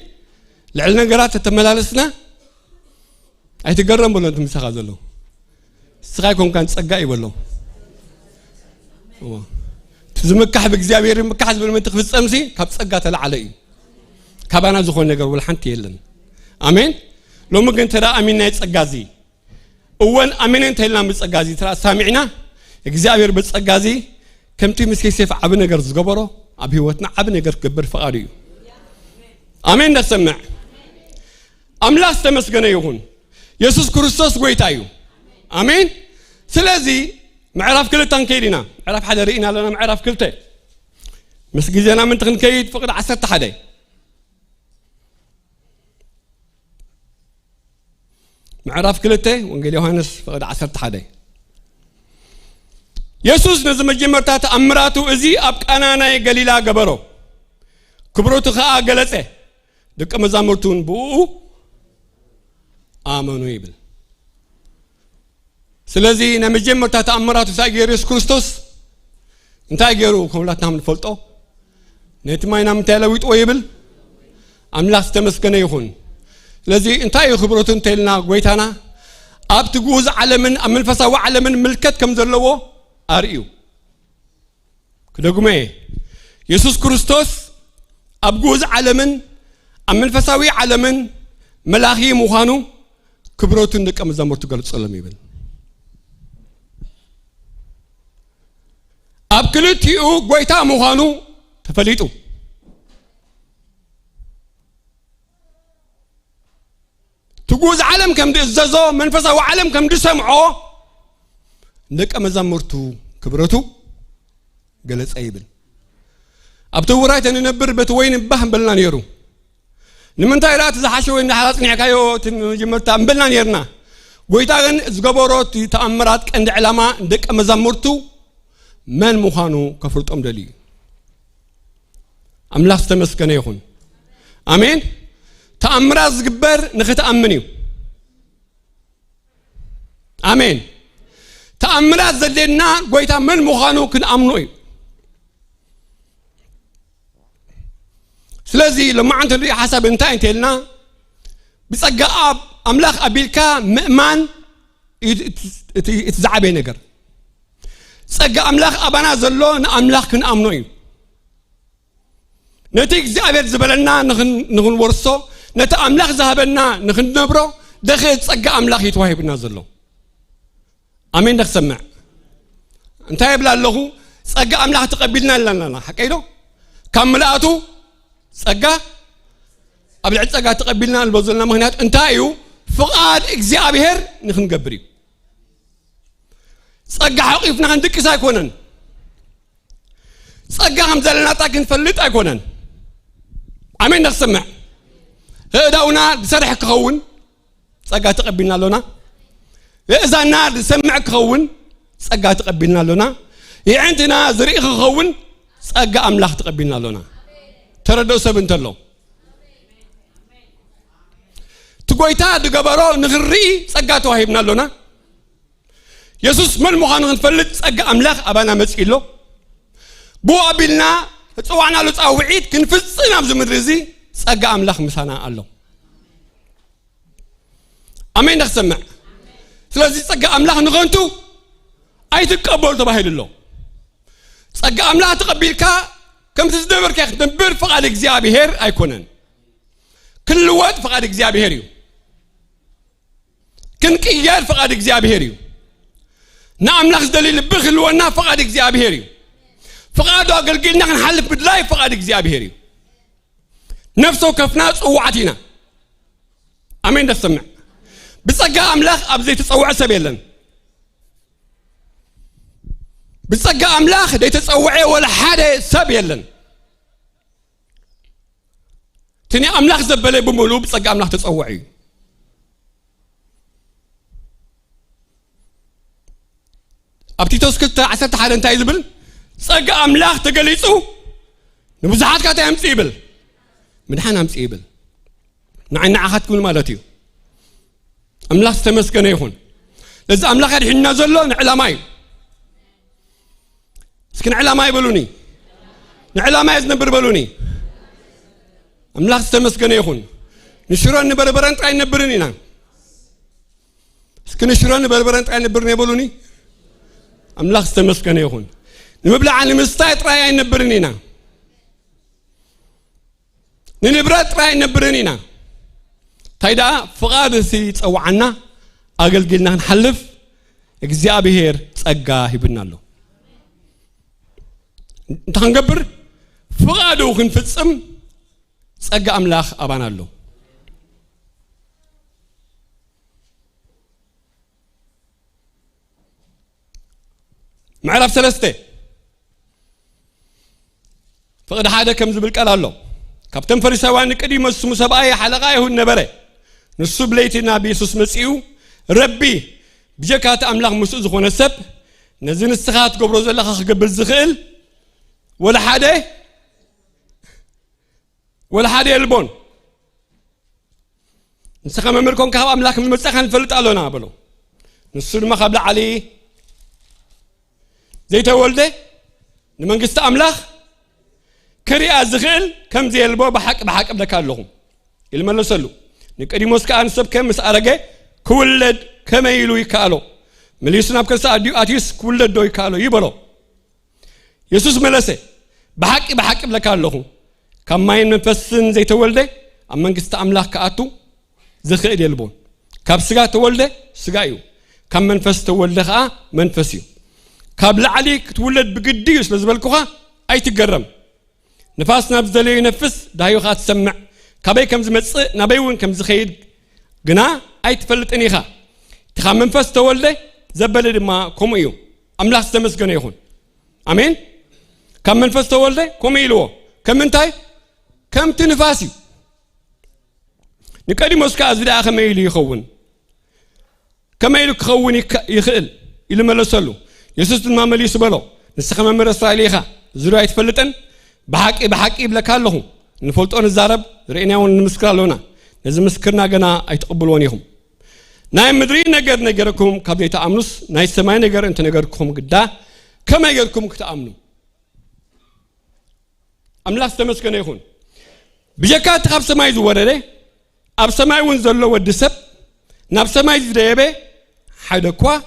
ለዕል ነገራት ተመላለስና አይተገረም ብሎ እንትምሳኻ ዘሎ ስኻይ ኮንካን ጸጋ ይበሎ ትዝምካሕ በእግዚአብሔር ምካሕ ዝብል ምትፍጸምሲ ካብ ጸጋ ተላዓለ እዩ ካባና ዝኾነ ነገር ወል ሓንቲ የለን አሜን لو ممكن ترى أمينة تسجازي أول أمينة تهلنا بتسجازي ترى سامعنا إجزاء بتسجازي كم تيمس كيسيف عبنا جرز جبره أبي وتنا عبنا جرز جبر فقاريو أمين نسمع أملاس تمسكنا يهون يسوع كريستوس قويتايو أمين سلازي معرف كل تنكيرنا معرف حدا رئينا لنا معرف كلته مسجزنا من تنكيد فقد عسرت حدا معرف كلته وانجيل يوحنس فقد عسرت حدا يسوع نزم جمرتات أمراته إزي أبقانا ناي قليلا قبرو كبروتو خاء قلته دك مزامرتون بو آمنوا يبل سلازي نم جمرتات أمراته سايجير يسوع كريستوس انتاي جيرو كملات نام الفلتو نتماي نام تلاويت ويبل أملاس تمسكنا يخون لذي انتاي خبرتون تلنا قويتانا أبتجوز علمن أمن فسوا علمن ملكت كم زلوا أريو كده قمة يسوع كريستوس أبجوز علمن أمن فسوي علمن ملاخي مخانو خبرتون دك أم زمرتو قالت سلام يبل أبكلتيو قويتا مخانو تفليتو تجوز عالم كم دي الزازو منفسه وعالم كم دي سمعو نك أمزامرتو كبرتو قالت أيبل أبتو ورايت أن نبر بتوين بهم بلنا نيرو لمن تايرات زحشوا إن حالات نحكايو تجمرتا بلنا نيرنا ويتاغن زقبورات تأمرات عند علماء نك أمزامرتو من مخانو كفرت أمدلي أملاس تمسكنا يخون آمين تأمراز جبر نختأمنيو آمين تأمراز زدنا قويتا من مخانو كن أمنوي سلازي لما أنت اللي حسب انتهي تلنا بسجى أب أملاخ أبيلكا مؤمن يتزعبي نجر سجى أملاخ أبانا زلون أملاخ كن أمنوي نتيجة زعبت زبلنا نخن ورثو نتا أملاخ ذهبنا نخن نبرو دخل سجى أملاخ يتوهب نازلو أمين دخل سمع أنت يبلا له سجى أملاخ تقبلنا لنا حكيلو كملاتو سجى قبل عد سجى تقبلنا البزلنا مهنات انتايو فقاد إجزابير نخن قبري سجى حقيفنا عندك سايكونن سجى هم زلنا تاكن فلت أيكونن أمين دخل سمع هداونا سرح كخون سجى تقبلنا لنا إذا النار سمع كخون سجى تقبلنا لنا عندنا زريق كخون سجى أملاخ تقبلنا لنا تردو سبنت الله تقويتا دقبرو نغري سجى توهبنا لنا يسوس من مخانو نفلت سجى أملاخ أبانا مسكيلو بو أبلنا تسوعنا له تسوعيد كنفصنا بزمرزي سجى أملاخ مسانا الله أمين نسمع سلازي سجى أملاخ نغنتو أي تقبل تباهي الله سجى أملاخ تقبلك كم تزدبر كيخ تنبر فقاد إجزابير أيكونن كل وقت فقاد إجزابيريو كن كيار فقاد إجزابيريو نعم لخص دليل بخل ونا فقاد إجزابيريو فقاد أقل قلنا نحلف بدلاي فقاد إجزابيريو نفسه كفناس وعتنا أمين تسمع بسجى أملاخ أبزي تسوع سبيلن بصقة أملاخ دي تتصوعي ولا حدا سب يلن تني أملاخ زبالي بمولو بصقة أملاخ تتصوعي أبتيتوس كنت عسرت حدا انتا يزبل صقة أملاخ تقليسو نبزحات كاتا يمسيبل من حنا يمسيبل نعين عخات كل مالتيو أملاخ تمسكن يخون لذا أملاخ هذه النازلون على ماي سكن على ماي بلوني على ماي زنبر بلوني أملاخ تمسكن يخون نشرون نبربرن تاي نبرنينا سكن نشرون نبربرن تاي نبرني بلوني أملاخ تمسكن يخون نمبلع عن المستاي تراي نبرنينا ننبرت تراي نبرنينا تايدا فقاد سي تصوعنا أقلقلنا نحلف እግዚአብሔር ጸጋ ይብናለሁ እንታንገብር ፍቃዱ ክንፍጽም ጸጋ አምላኽ አባናለሁ ምዕራፍ 3 فقد حدا كم زبل قال الله كابتن فريساوያን ቅዲሞስ ስሙ ሰብአይ ሓለቃ ይሁን ነበረ ንሱ ብለይትና ኢየሱስ መጽኡ ረቢ بجكات أملاك مسؤول زخون السب نزين السخات قبل زلخ قبل زخيل ولا حدا يلبون نسخة ممركم كهو أملاك من المسخن فلت ألونا بلو نسول ما قبل علي زي تولده لمن قست أملاك كريا زخيل كم زي البو بحق بدك لهم إلما نسلو نكدي موسكا أنسب كم مسأرجة كولد كما يلو يكالو مليسنا بكرسا أتيس كولد دو يكالو يبلو يسوس ملسه بحق بلكالهم كما ينفسن زي تولده أما نقست أملاك كأتو زخير يلبون كاب سجا تولده سجايو كم منفس تولده منفسيو كابل عليك تولد بقديس لزبالكوها أي تجرم نفاسنا بزلي ينفس دايو خات سمع كابي كم زمت نبيون كم زخير جنا أي تفلت إنيخا تخا منفس تولده زبالي ما كوميو أملاك استمس جنا يخون أمين كم منفس تولده كوميلو كم منتاي كم تنفاسي نكادي موسكا أزدا آخر ما يلي يخون كما يلي يخون يخل إلى ما لسلو يسوس ما ملي سبلو نسخة ما مرة إسرائيليها زراعة فلتن بحق بلا كلهم نفولتون الزارب رأينا ونمسكر لونا لازم مسكرنا جنا يتقبلونيهم نايم مدري نجركم قبل تأمنوس ناي سماي نجر أنت نجركم قدا كما يجركم كتأمنوا أملاك تمسكنا يخون بجكات خب سماي زواره أب سماي ونزلوا ودسب ناب سماي زريبه حيدا كوا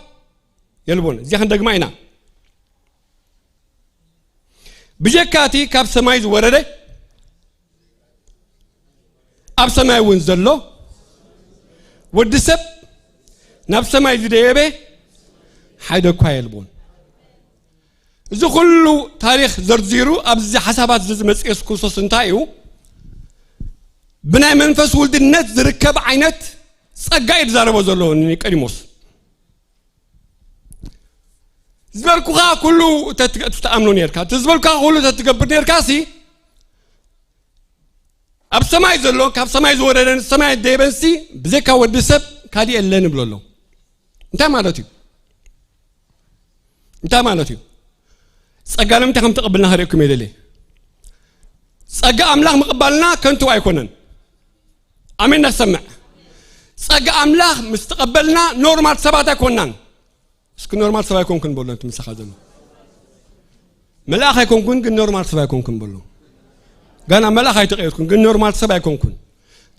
يلبون زي خندق معنا بجكاتي كاب سماي زواره أب سماي ونزلوا ودسب ناب سماي زريبه حيدا كوا يلبون إذا كله تاريخ زرزيرو أبزي حسابات زمس إسكوسوس انتايو بناء منفس ولد النت زركب عينت سقايد زاربو زلون كريموس زبالكوها كله تتأمنوا نيركا تزبالكوها كله تتقبر نيركاسي أب سماي زلون كاب سماي زورن سماي ديبنسي بزيكا ودسب كادي اللين بلولو انتا مالتيو سأقالهم تكم تقبلنا هريكم يدلي سأقا أملاخ مقبلنا كنتوا أيكونن أمين نسمع سأقا أملاخ مستقبلنا نورمال سبات أيكونن سكن نورمال سبات يكون كن بولن تمسح هذا ملاخ يكون كن نورمال سبات يكون كن بولن قانا ملاخ يتغير كن نورمال سبات يكون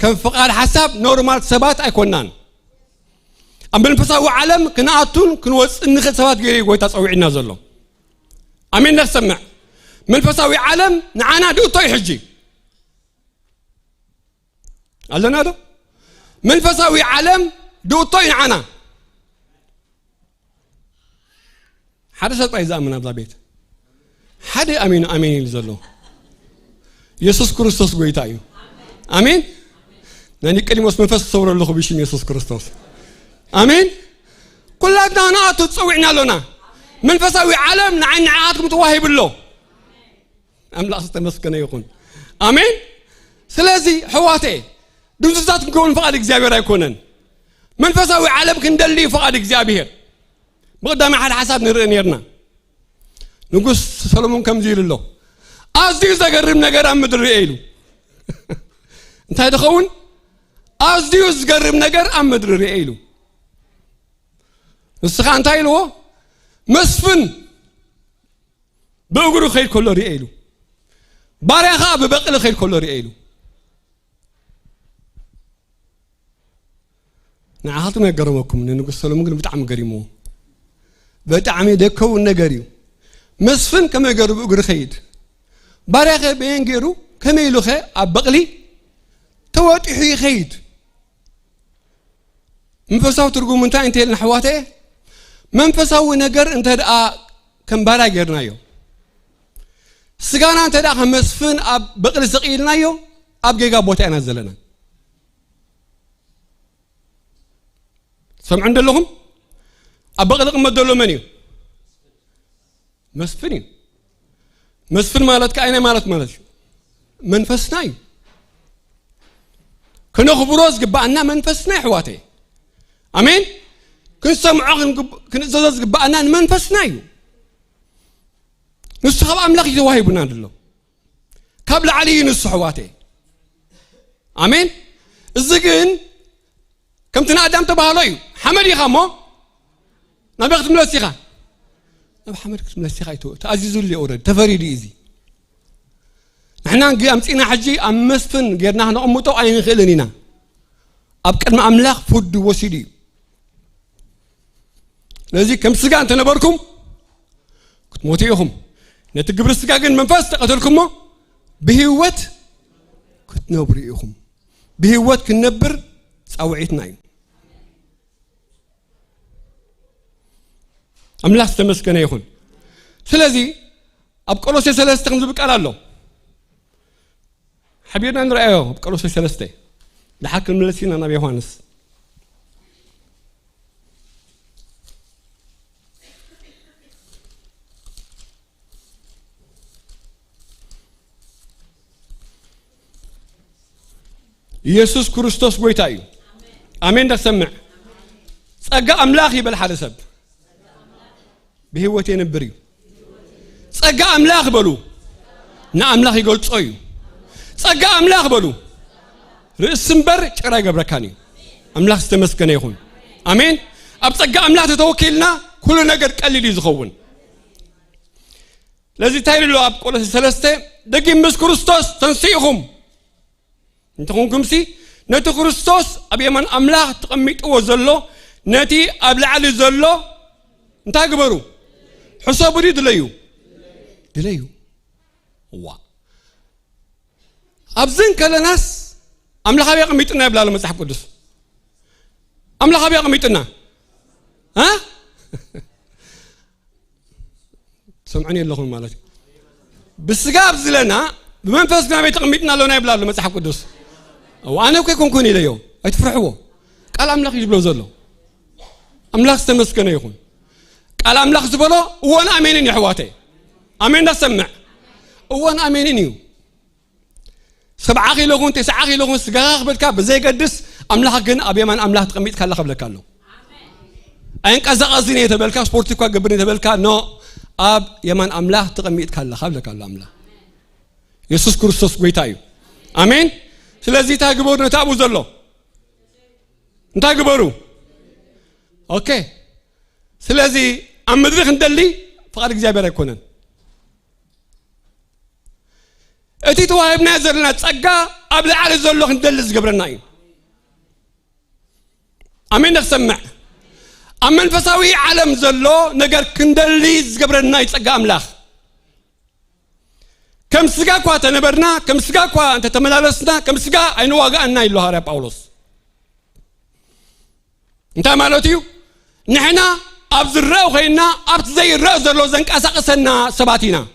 كن فقال حساب نورمال سبات أيكونن أمين بسوا علم كنا أتون كن وس إنك سبات غيري ويتصوي عنا زلوا أمين نسمع من فساوي عالم نعانا دو طي حجي قالنا هذا من فساوي عالم دو طي نعانا حدا سطي زامن هذا البيت حدا أمين يلزلو يسوع كريستوس قويتايو أمين ناني كلمة من فس صور الله بيشين يسوع كريستوس أمين كلنا ناتو تصوينا لنا منفساوي عالم نعين عاتكم تواهب الله أملاك تمسكنا يكون آمين سلازي حواتي دوزاتكم كون فقد إجابة رايكونن منفساوي عالم كندلي فقد إجابة بقدام على حساب نرنا نقول سلمون كم زير الله أزدي زقرب نجار أم مدري إيلو أنت هذا خون أزدي زقرب نجار أم مدري إيلو السخان تايلو مسفن بقولوا خير كله رئيلو باريخا ببقل خير كله رئيلو نعهاتم يقرمكم نقول سلمون قلنا بتعم قريمو بتعم يدكو النجاريو مسفن كما يقرب أجر خيد باريخا بين جرو كما يلوخه أبقلي تواتي خيد منفساو ترجو من تاين تيل نحواته منفساو نجر انت دا كم بارا جرنايو سجانا انت دا مسفن أب بقلي سقيلنايو أب جيجا بوتي نزلنا سمع عند لهم أبغى لكم مدلو منيو مسفنين مسفن مالتك أين مالت منفسناي كنا خبروز قبعنا منفسناي حواتي أمين كن سمعوا كن زوز قبعنا منفسناي نسخب أملاك يتواهبنا دلو قبل علي نسخ حواتي أمين الزقين كم تنادم تبالي حمد يخمو نبغت ملسيخة نبغ حمد كت ملسيخة يتو تعزيزوا اللي أورد تفريد إيزي نحنا أمسينا حجي أمسفن غيرنا هنا أموتو أين خلنينا أبكر ما أملاك فود وسيدي لذي كم سجان تنبركم كنت موتيهم نتقبل السجان منفاس تقتلكم بهوت كنت نبريهم بهوت كنبر أوعيتنا أملاك تمسكنا يخون سلازي أبقى سلسة خمسة على الله حبيبنا نرأيه أبقى سلسة لحق الملسين أنا بيوانس يسوع كريستوس قويتايو آمين ده سمع صقا أملاخي بالحرسب بهوتي نبريو صقا أملاخ بلو نا أملاخي قلت صويو صقا أملاخ بلو رئيس سنبر شراي قبركاني أملاخ استمسكنا يخون آمين أب صقا أملاخ تتوكلنا كل نقر قليل يزخون لذي تايل له أب قولة سلسته دقي مس كريستوس تنسيهم انتقون كمسي نتي كريستوس أبي من أملاخ تقميت وزلو نتي أبلع لزلو انت أكبروا حساب بريد دليو وا أبزن كلا ناس أملاخ أبي قميتنا يبلا لما سحب قدس أملاخ أبي قميتنا ها سمعني اللهم مالك بالسقاب زلنا بمنفسنا بيت قميتنا لنا يبلا لما سحب قدس وأنا وكيكون كوني ليو أتفرحوا قال أملاخ يجبلو زلو أملاخ استمسكنا يخون قال أملاخ زبلو وانا أمينين يا حواتي أمين نسمع وانا أمينين يو 7 كيلو 9 كيلو سجاغ بالكاب زي قدس أملاخ جن أبي من أملاخ تقميت كلا قبل كله أين كذا قصدي يتبلك سبورتك وقبل يتبلك نو أب يمن أملاخ تقميت كلا قبل كله أملاخ يسوع كريستوس بيتايو أمين سلازي تاجبور نتابو زلو نتاجبورو أوكي سلازي أم مدرك ندلي فقط إجابة يكونن أتي توهب نازلنا تسقى قبل على زلو ندلز قبرنا أمين نسمع أمن فساوي عالم زلو نجر كندليز قبرنا يتسقى أملاخ كم سجا قوة نبرنا كم سجا قوة أنت تملالسنا كم سجا أين واقعنا إلله هارب باولوس أنت مالوتيو نحنا أبز الرأو خينا أبز زي الرأو زلو زنك أساقسنا سباتينا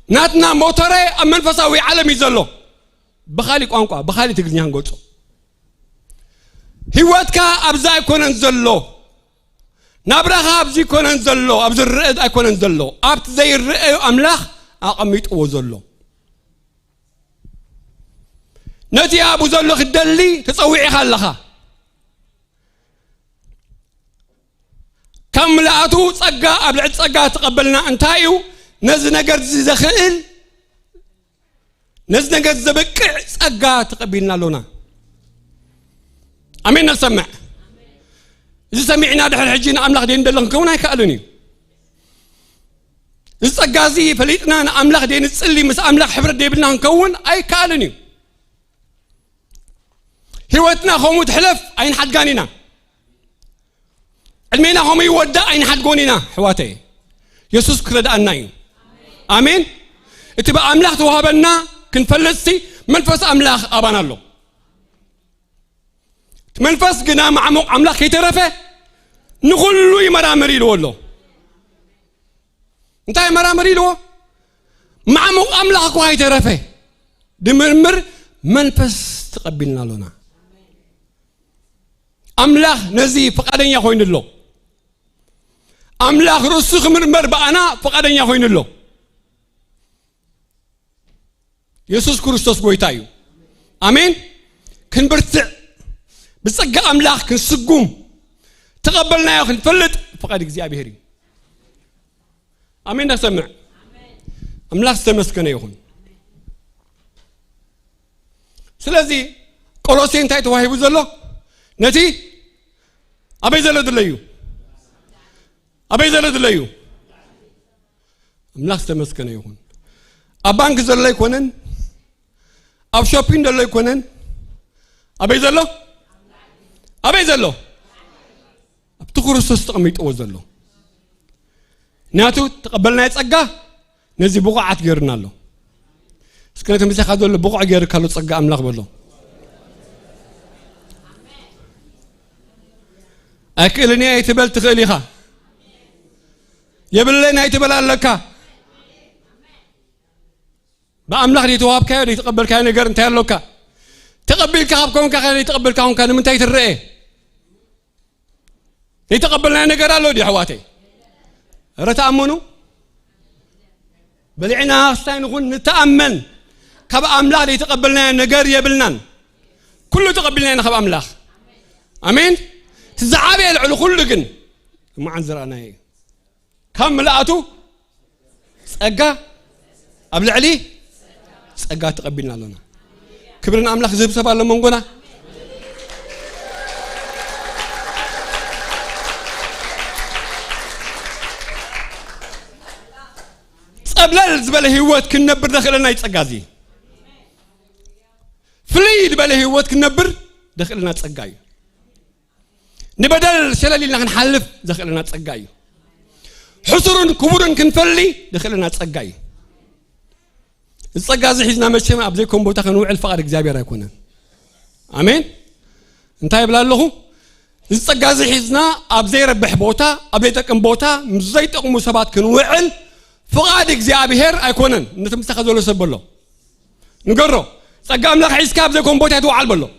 ناتنا موتوري أمن فساوي عالمي زلو بخالي قوانقوا بخالي تقلنيان قوتو هيواتك أبزاي كونن زلو نابرها أبزي كونن زلو أبز الرئد أكونن زلو أبت زي الرئي أملاخ أقميت أوزلو نتي أبو زلو خدلي تصويعي خالخا كم لأتو صقا أبلعد صقا تقبلنا انتايو نز نقر زخئل نز نقر زبكع صقا تقبلنا لنا أمين نسمع إذا سمعنا دحر حجينا أملاخ دين دلن كونا يكألني إذا صقا زي فليتنا أملاخ دين تسلي مس أملاخ حبر ديبلنا نكون أي كألني هوتنا خمود حلف أين حد قانينا علمينا هم يودع أين حد قونينا حواتي يسوس كرد أنايم آمين اتبع أملاخ توهابنا كنفلسي منفس أملاخ أبانا له منفس قنا مع أملاخ يترفه نقول يمرامري له والله انتهي مرامري له مع أملاخ وهي ترفه دمرمر منفس تقبلنا لنا أملاخ نزي فقدن يخوين الله أملاخ رسخ مرمر بأنا فقدن يخوين الله يسوس كريستوس بويتايو آمين كن برتع بصقى أملاخ كن سقوم تقبلنا يا أخي فلت فقد إجزاء بهري آمين نسمع أملاخ استمسكنا يا أخي سلازي قولوسين تايت وهاي بزلو نتي أبي زلد ليو أبي زلد ليو أملاخ استمسكنا يا أخي أبانك زللا يكونن أب شوبين دللا يكونن أبي زلو أبي زلو أبتخور السستقميت أو زلو ناتو تقبلنا يتسقى نزي بقعة غيرنا له سكنت مسيح هذول بقعة غير كانوا تسقى أملاخ بلو أكلني يتبل تخليها يبلنا يتبل لك بأملاخ دي تواب كاي دي تقبل كاي نجار انتهى لك تقبل كهاب كون كاي تقبل كون كان من تايت الرئي يتقبلنا نجار له دي حواتي رتأمنوا بلعنا استين نقول نتأمن كب أملاخ دي تقبلنا نجار يبلنا كله تقبلنا خب أملاخ أمين تزعبي العلو كله جن ما عنزر أنا هي كم لقاتو سأجا قبل علي سأجا تقبلنا لنا كبرنا أملاخ زب سبا لما نقولنا قبل الزبالة هوات كنا نبر داخلنا يتسقازي فليد بالله هوات كنا نبر داخلنا يتسقاي نبدل شلالي لنا نحلف داخلنا يتسقاي حصر كبر كنفلي داخلنا يتسقاي التسقازي حزنا مشينا أبزيكم بوتا خنوع الفقر إجزابير يكونن آمين انتهي بلا له التسقازي حزنا أبزي ربح بوتا أبزي تكن بوتا مزي تقوم سبات كنوعل فقاد إجزابير يكونن نتمسخذوا له سبلو نقرأ تسقام لك حيسكاب زيكم بوتا يتوعل بلو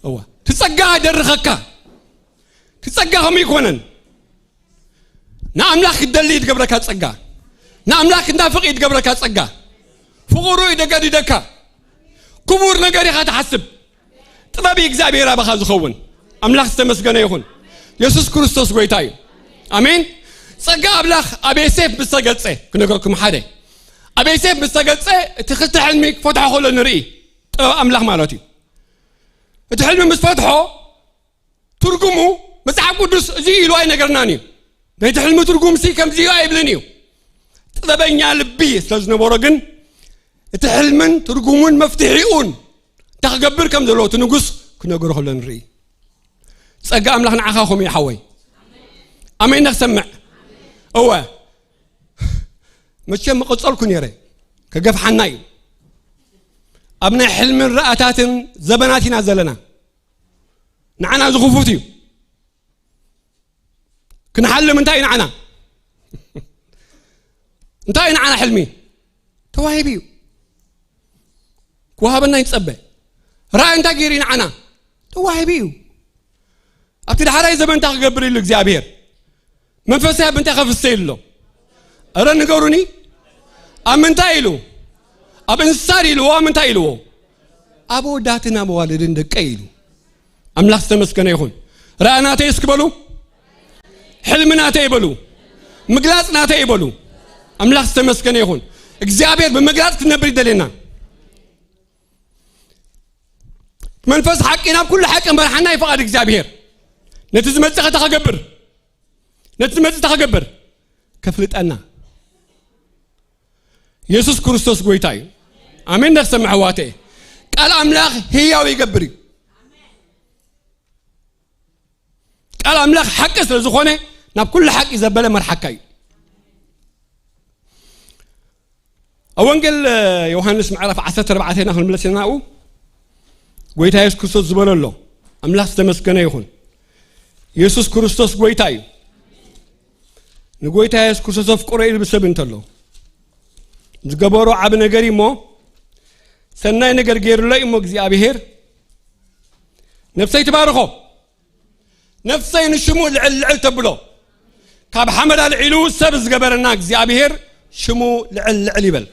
هو تسقى درخكا تسقى هم يكونن نعم لك الدليل يتقبلك تسقى نعم لك النافق يتقبلك تسقى فقورو يدقى يدكا كبور نقري تحسب طبابي إجزابير بخاز خون أملاك استمسكنا يخون يسوس كريستوس ويتاي آمين تسقى أبلاخ أبي سيف بستقلصه كنا نقولكم حدا أبي سيف بستقلصه تخلت حلمك فتحه خلو نرئي أملاك مالتي تحلم مسفتحه ترجمه مسحب قدس زي لواي نقرناني نتحلم ترجم سي كم زي غايب لنيو تذبيني على البيس لازم ورقن تحلمن ترجمون مفتحيون تخبر كم دلو تنقص كنا نقول خلنا نري سأجا أملاك نعخاهم يا حوي أمين نسمع هو مش ما قصر كنيرة كجف حناي أبناء حلم رأتات زبناتنا زلنا نعنا زخوفتي كن حل من تاين عنا انتاين عنا حلمي تواهبيو كوهابنا يتصبع رأي انتا جيرين عنا تواهبيو أبتدي حراي زمان تقبل له إخزابير منفسها بنت خفصي له أرى نقولني أمن تايلو أبن ساريلو أمن تايلو أبو داتنا موالدين دكايلو أملاك استمسكنا يخون رأنا تيسكبلو حلمنا تيبلو مقلاتنا تيبلو أملاك استمسكنا يخون إخزابير بمقلات كنبري دلنا منفس حقنا بكل حق مرحنا يفقد إخزابير نتزمت تخبر نتزمت تخبر كفلت أنا يسوع كريستوس قويتاي آمين نسمع حواته قال أملاك هي ويقبري قال أملاك حق سلزخونه ناب كل حق إذا بلا مر حكاي أوانجل يوحنس معرف عسات ربعتين أخل ملسناؤه قويتاي يسوع كريستوس زبان الله أملاك استمسكنا يخون يسوع كريستوس قويتاي نقويتاي يسوع كريستوس في قرية بسبب الله زقبرو عب نجاري مو سناي نجار غير لا يمو እግዚአብሔር نفسي تبارخو نفسي نشمو العل تبلو كاب حمد العلو سب زقبرنا እግዚአብሔር شمو العل يبل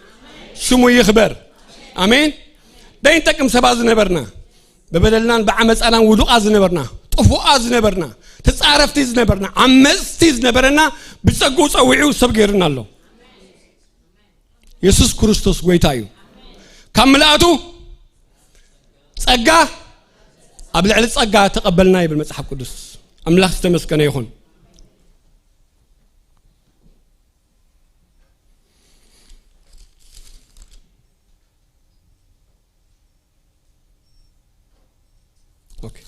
شمو يخبر امين دين تقم سباز نبرنا ببدلنا بعمص انا ودو از نبرنا طفو از نبرنا تصارفتيز نبرنا عمستيز نبرنا بصقو صويعو سب غيرنا الله يسوع كريستوس قويتايو كملاتو صقا قبل على صقا تقبلنا بالمصحف القدس املاك استمسكنا يخون اوكي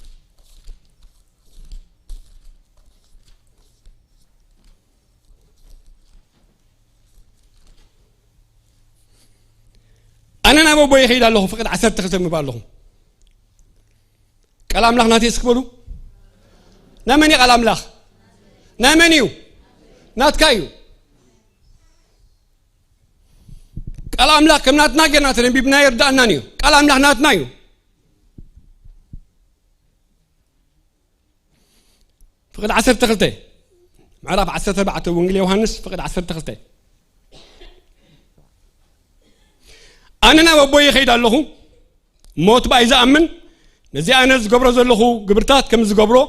أنا نبغى بوي خيل الله فقد عسرت تختم بالله كلام الله ناتي يسكبلو نامني كلام الله نامنيو ناتكايو كلام الله كم نات ناجر ناترين بيبنا يرد أنانيو كلام الله نات نايو فقد عسرت تختي معرف عسرت بعته وانجلي يوحنس فقد عسرت تختي أنا نبغى يخيد الله موت بعيز أمن نزي أنا زقبره زلخو قبرتات كم زقبره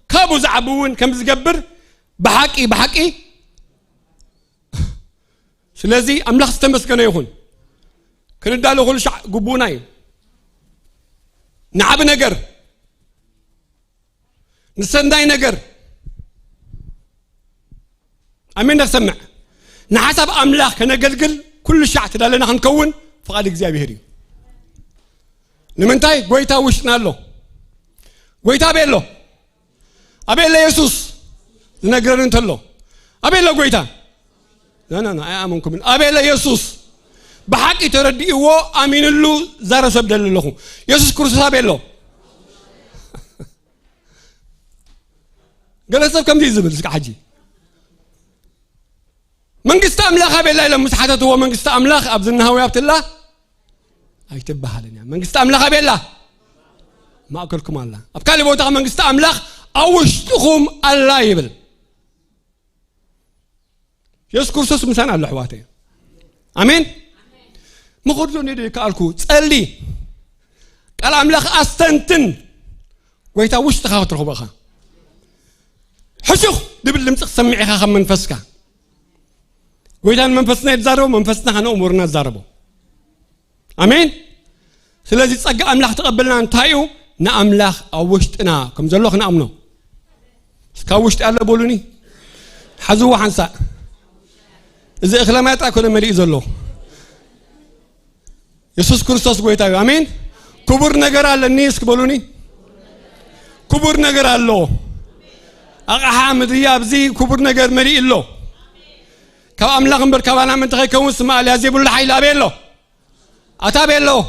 كابو زعبون كم زقبر بحكي سلازي أملاخ استمسكنا يهون كنا دالو كل شع قبوناي نعب نجر نسنداي نجر أمين نسمع نحسب أملاخ كنا قلقل كل شع تدالنا هنكون فقال እግዚአብሔር لمنتاي قويتا وشنا له قويتا بيلو أبيل يسوع نقرن انت له أبيل قويتا لا أمنكم من أبيل يسوع بحقي تردي هو أمين له زار سبدل له يسوع كرسي أبيل قال سب كم دي زبل حجي من قست أملاخ أبيل لا مسحته هو من قست أملاخ أبزنها ويابت الله أيتبه لنا من قست أملاخ أبيل لا ما أكلكم الله أبكالي بوتها من قست أملاخ أوشتهم الله يبل يسوع كريستوس مسان الله حواته آمين مخرجوا ندي كالكو تسألي قال أملاخ أستنتن ويتا وش تخاطر هو بخا حشوخ دبل لمسك سمعي خا من فسكا ويتا منفسنا يتزاربو منفسنا هنا أمورنا يتزاربو آمين سلازي تصقى أملاخ تقبلنا انتايو نا أملاخ أوشتنا كم زلوخ نأمنو سكاوشت ألا بولوني حزوه حنسا إذا إخلامات أكون مريء زلو يسوع كريستوس قويتايو آمين كبر نجار على الناس كبولوني كبر نجار الله أقع مدريا بزي كبر نجار مريء الله كم أملاخ مبر كوانا من تغي كون سما على زيب الحيل أبيلو أتابيلو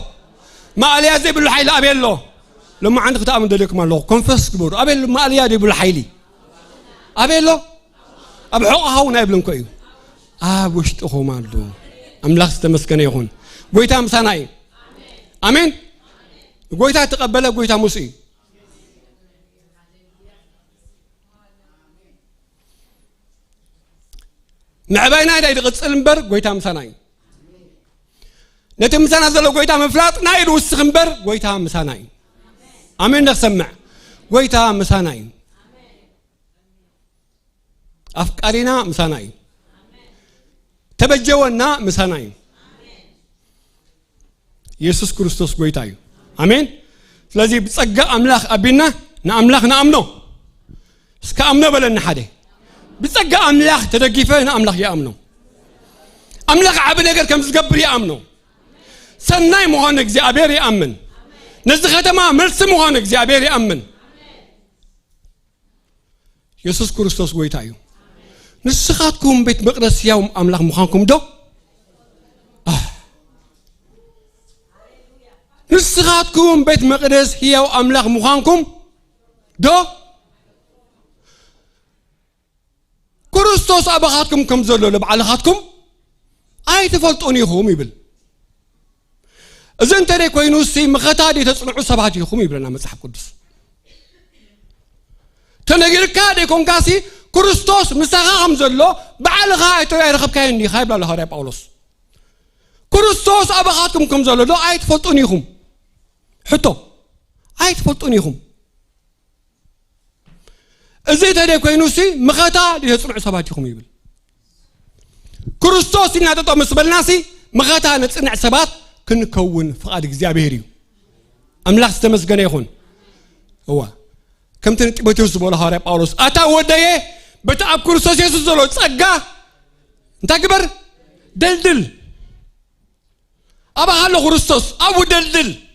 ما على زيب الحيل أبيلو لما عندك تأمن دليك ما الله كونفس كبر أبيل ما على زيب الحيلي أبيلو أبحقها ونايبلن كويو وشت أخو مالدو أملاخ استمسكني يخون قويتا مساناي آمين قويتا تقبله قويتا موسي معباينا دا يدقصل امبر غويتا مساناي نتي مسانا زلو غويتا مفلاط نايد وسخ امبر غويتا مساناي امين نسمع غويتا مساناي افقارينا مساناي تبجونا مساناي يسوع كريستوس غويتاي امين ስለዚህ بصقا املاخ ابينا ناملاخ نامنو اسكا امنو بلن حده بصقا املاخ تدقيفه ناملاخ يامنو املاخ عب ነገር كم زغبر يامنو سناي مهون እግዚአብሔር يامن نزي ختما ملس مهون እግዚአብሔር يامن يسوع كريستوس غويتاي نسخاتكم بيت مقدس يوم املاخ مخانكم دو نسخاتكم بيت مقدس هي أملاك مخانكم دو كريستوس أبغاتكم كم زلوا لبعلخاتكم أي تفلطونيهم يبل إذا أنت ريك وينوسي مختادي تصنعوا سبعتيهم يبلنا مسحب قدس تنقل كادي كون كاسي كريستوس مسخاهم زلوا بعلخاته يرخب كايني خايب لا هرب أولوس كريستوس أبغاتكم كم زلوا دو أي تفلطونيهم حتى أي تفلطونيهم إذا تدري كوينوسي مخاتا ليصنع سباتيهم يبل كريستوس إن هذا طعم سبل ناسي مخاتا نصنع سبات كنكون فقاد እግዚአብሔርዩ أملاك استمسجن يخون هو كم تنتبهوا سبولا هارب أولوس أتا وديه بتأب كريستوس يسوع زلوا تصقّا أنت كبر دلدل أبا هالو كريستوس أبو دلدل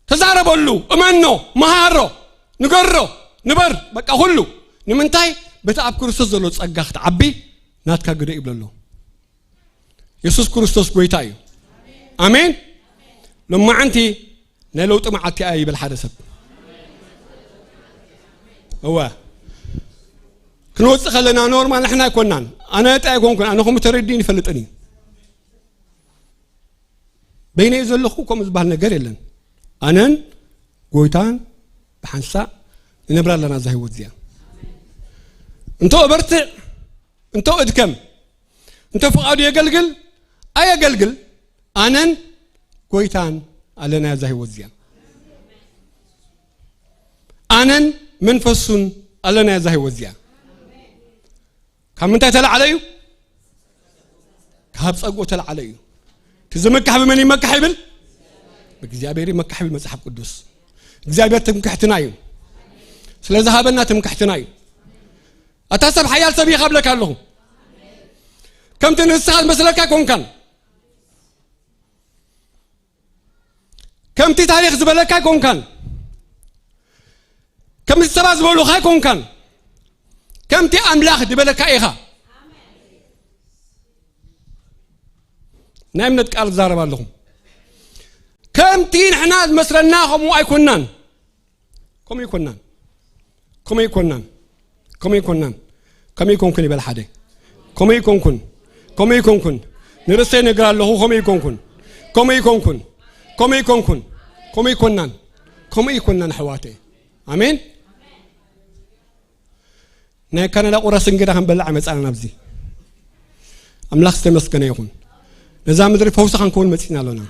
تزارب له أمنو مهارو نقرو نبر بقى هلو نمنتاي بتأب كريستوس زلوا تصقّا تعبي ناتكا قد يبللو يسوع كريستوس قويتاي آمين لما أنتي نلوت معتي أي بالحدث هو كنوز خلنا نورمال إحنا كنا أنا أتأكون كنا أنا هم تردين فلتني بين يزلخوكم زبالنا قريلا أنا قويتان بحنسا نبرا لنا زهي وزيا انتو أبرتع انتو أدكم انتو فقادو يقلقل أي يقلقل أنا قويتان علينا زهي وزيا أنا منفسون علينا زهي وزيا كم انت تلا عليو كهب صقو تلا عليو تزمك حبي مني مكة حبل بإግዚአብሔር مكة حبل مسحب قدوس እግዚአብሔር تمكحتنايو سلازا هابنا تمكحتنايو أتاسب حيال سبي قبلك الله كم تنسخ مسلكا كون كان كم تاريخ زبلكا كون كان كم السباز بولو خاي كون كان كم تي أملاخ دبلكا إيها نعم نتقال زارب لهم كم تين إحنا مسرناهم وأي كنان كم يكونان كم يكونان كم يكونان كم يكون كني بالحدة كم يكون كن كم يكون كن نرسل نقرأ له كم يكون كن كم يكون كن كم يكون كن كم يكونان كم يكونان حواتي آمين نكان لا قرص إنجيل هم بلع مسألة نبزي أملاك استمسكنا يكون نزام مدري فوسخ نكون مسكنا لنا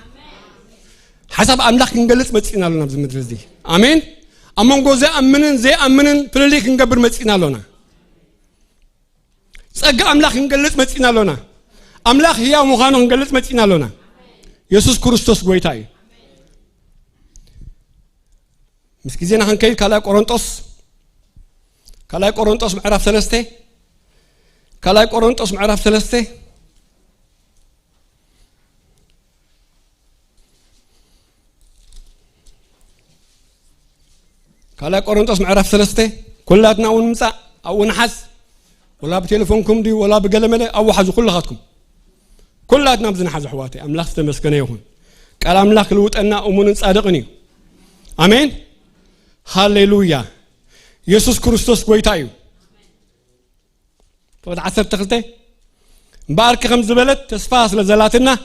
حسب أملاك إنجلس مسكنا لنا بزي مدري زي آمين أمم جوزي زي أمنن فلليك نجبر مسكنا لنا سأجا أملاك إنجلس مسكنا لنا أملاك هي مخانو إنجلس مسكنا لنا يسوع كريستوس قويتاي مسكيزين هنكيل كلا قرنطس معرف ثلاثة كلا قرنطس معرف ثلاثة كلا قرنطس معرف ثلاثة كلاتنا ونمسا أو نحس ولا بتليفونكم دي ولا بقلمنا أو حاجة كلاتكم كلاتنا بزن حاجة حواتي أملاك استمسكنا يهون قال أملاك الوت أنا أمون صادقني آمين هاليلويا يسوع كريستوس قويتايو فود عسر تخلته مبارك خمس بلد تسفاس لزلاتنا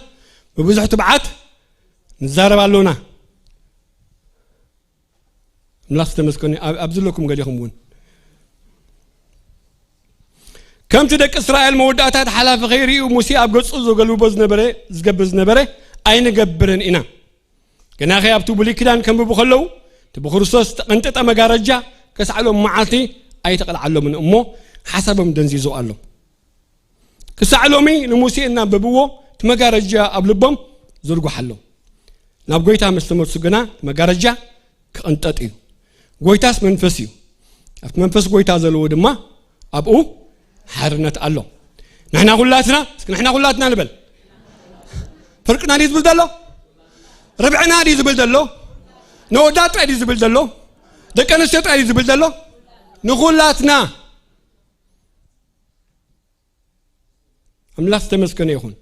ببزح تبعات نزارب علونا ملاك استمسكني أبزل لكم قال يخمون كم تدك إسرائيل موداتات حلاف غيري وموسى أبغض زوجلو بز نبرة زجبز نبرة أين جبرن إنا كنا خياب تبلي كدان كم بخلو تبخرصوص أنت تمجارجة كسعلهم معاتي أي تقل علم من أمه حسبهم دنزيزو علم كسعلومي لموسى إننا ببوه تمجارجة قبلهم زرقو حلو نابقيتها مستمر سجنا تمجارجة كأنت تيو قويتاس منفسيو منفس قويتا زلود ما أبو حرنت الله نحن غلاتنا نبل فرقنا دي زبل دلو ربعنا دي زبل دلو نودات دي زبل دلو دكان الشط دي زبل دلو نغلاتنا أملاك تمسكن يخون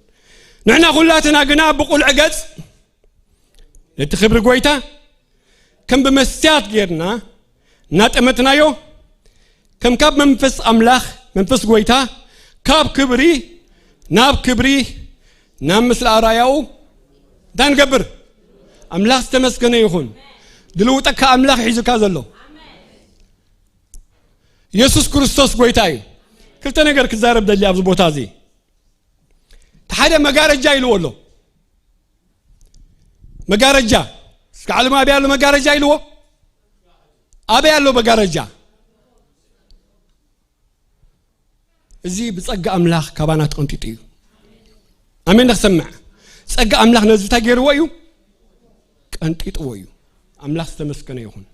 نحن غلاتنا قنا بقول عقد نتخبر قويتا كم بمسيات غيرنا ناتمتنا يو كم كاب منفس أملاخ منفس قويتا كاب كبري ناب كبري نام مثل أراياو دان قبر أملاخ تمسكنا يخون دلوتك كأملاخ حيزو كازلو يسوس كريستوس قويتاي كل تنقر كزارب دلي أبز بوتازي تحدى مقارجة يلولو مقارجة سكعلم أبي قالو مقارجة يلو أبي قالو مقارجة زي بتصقى أملاخ كبانات قنتيتيو أمين نسمع تصقى أملاخ نزلتا غير ويو قنتيت ويو أملاخ تمسكنا يخون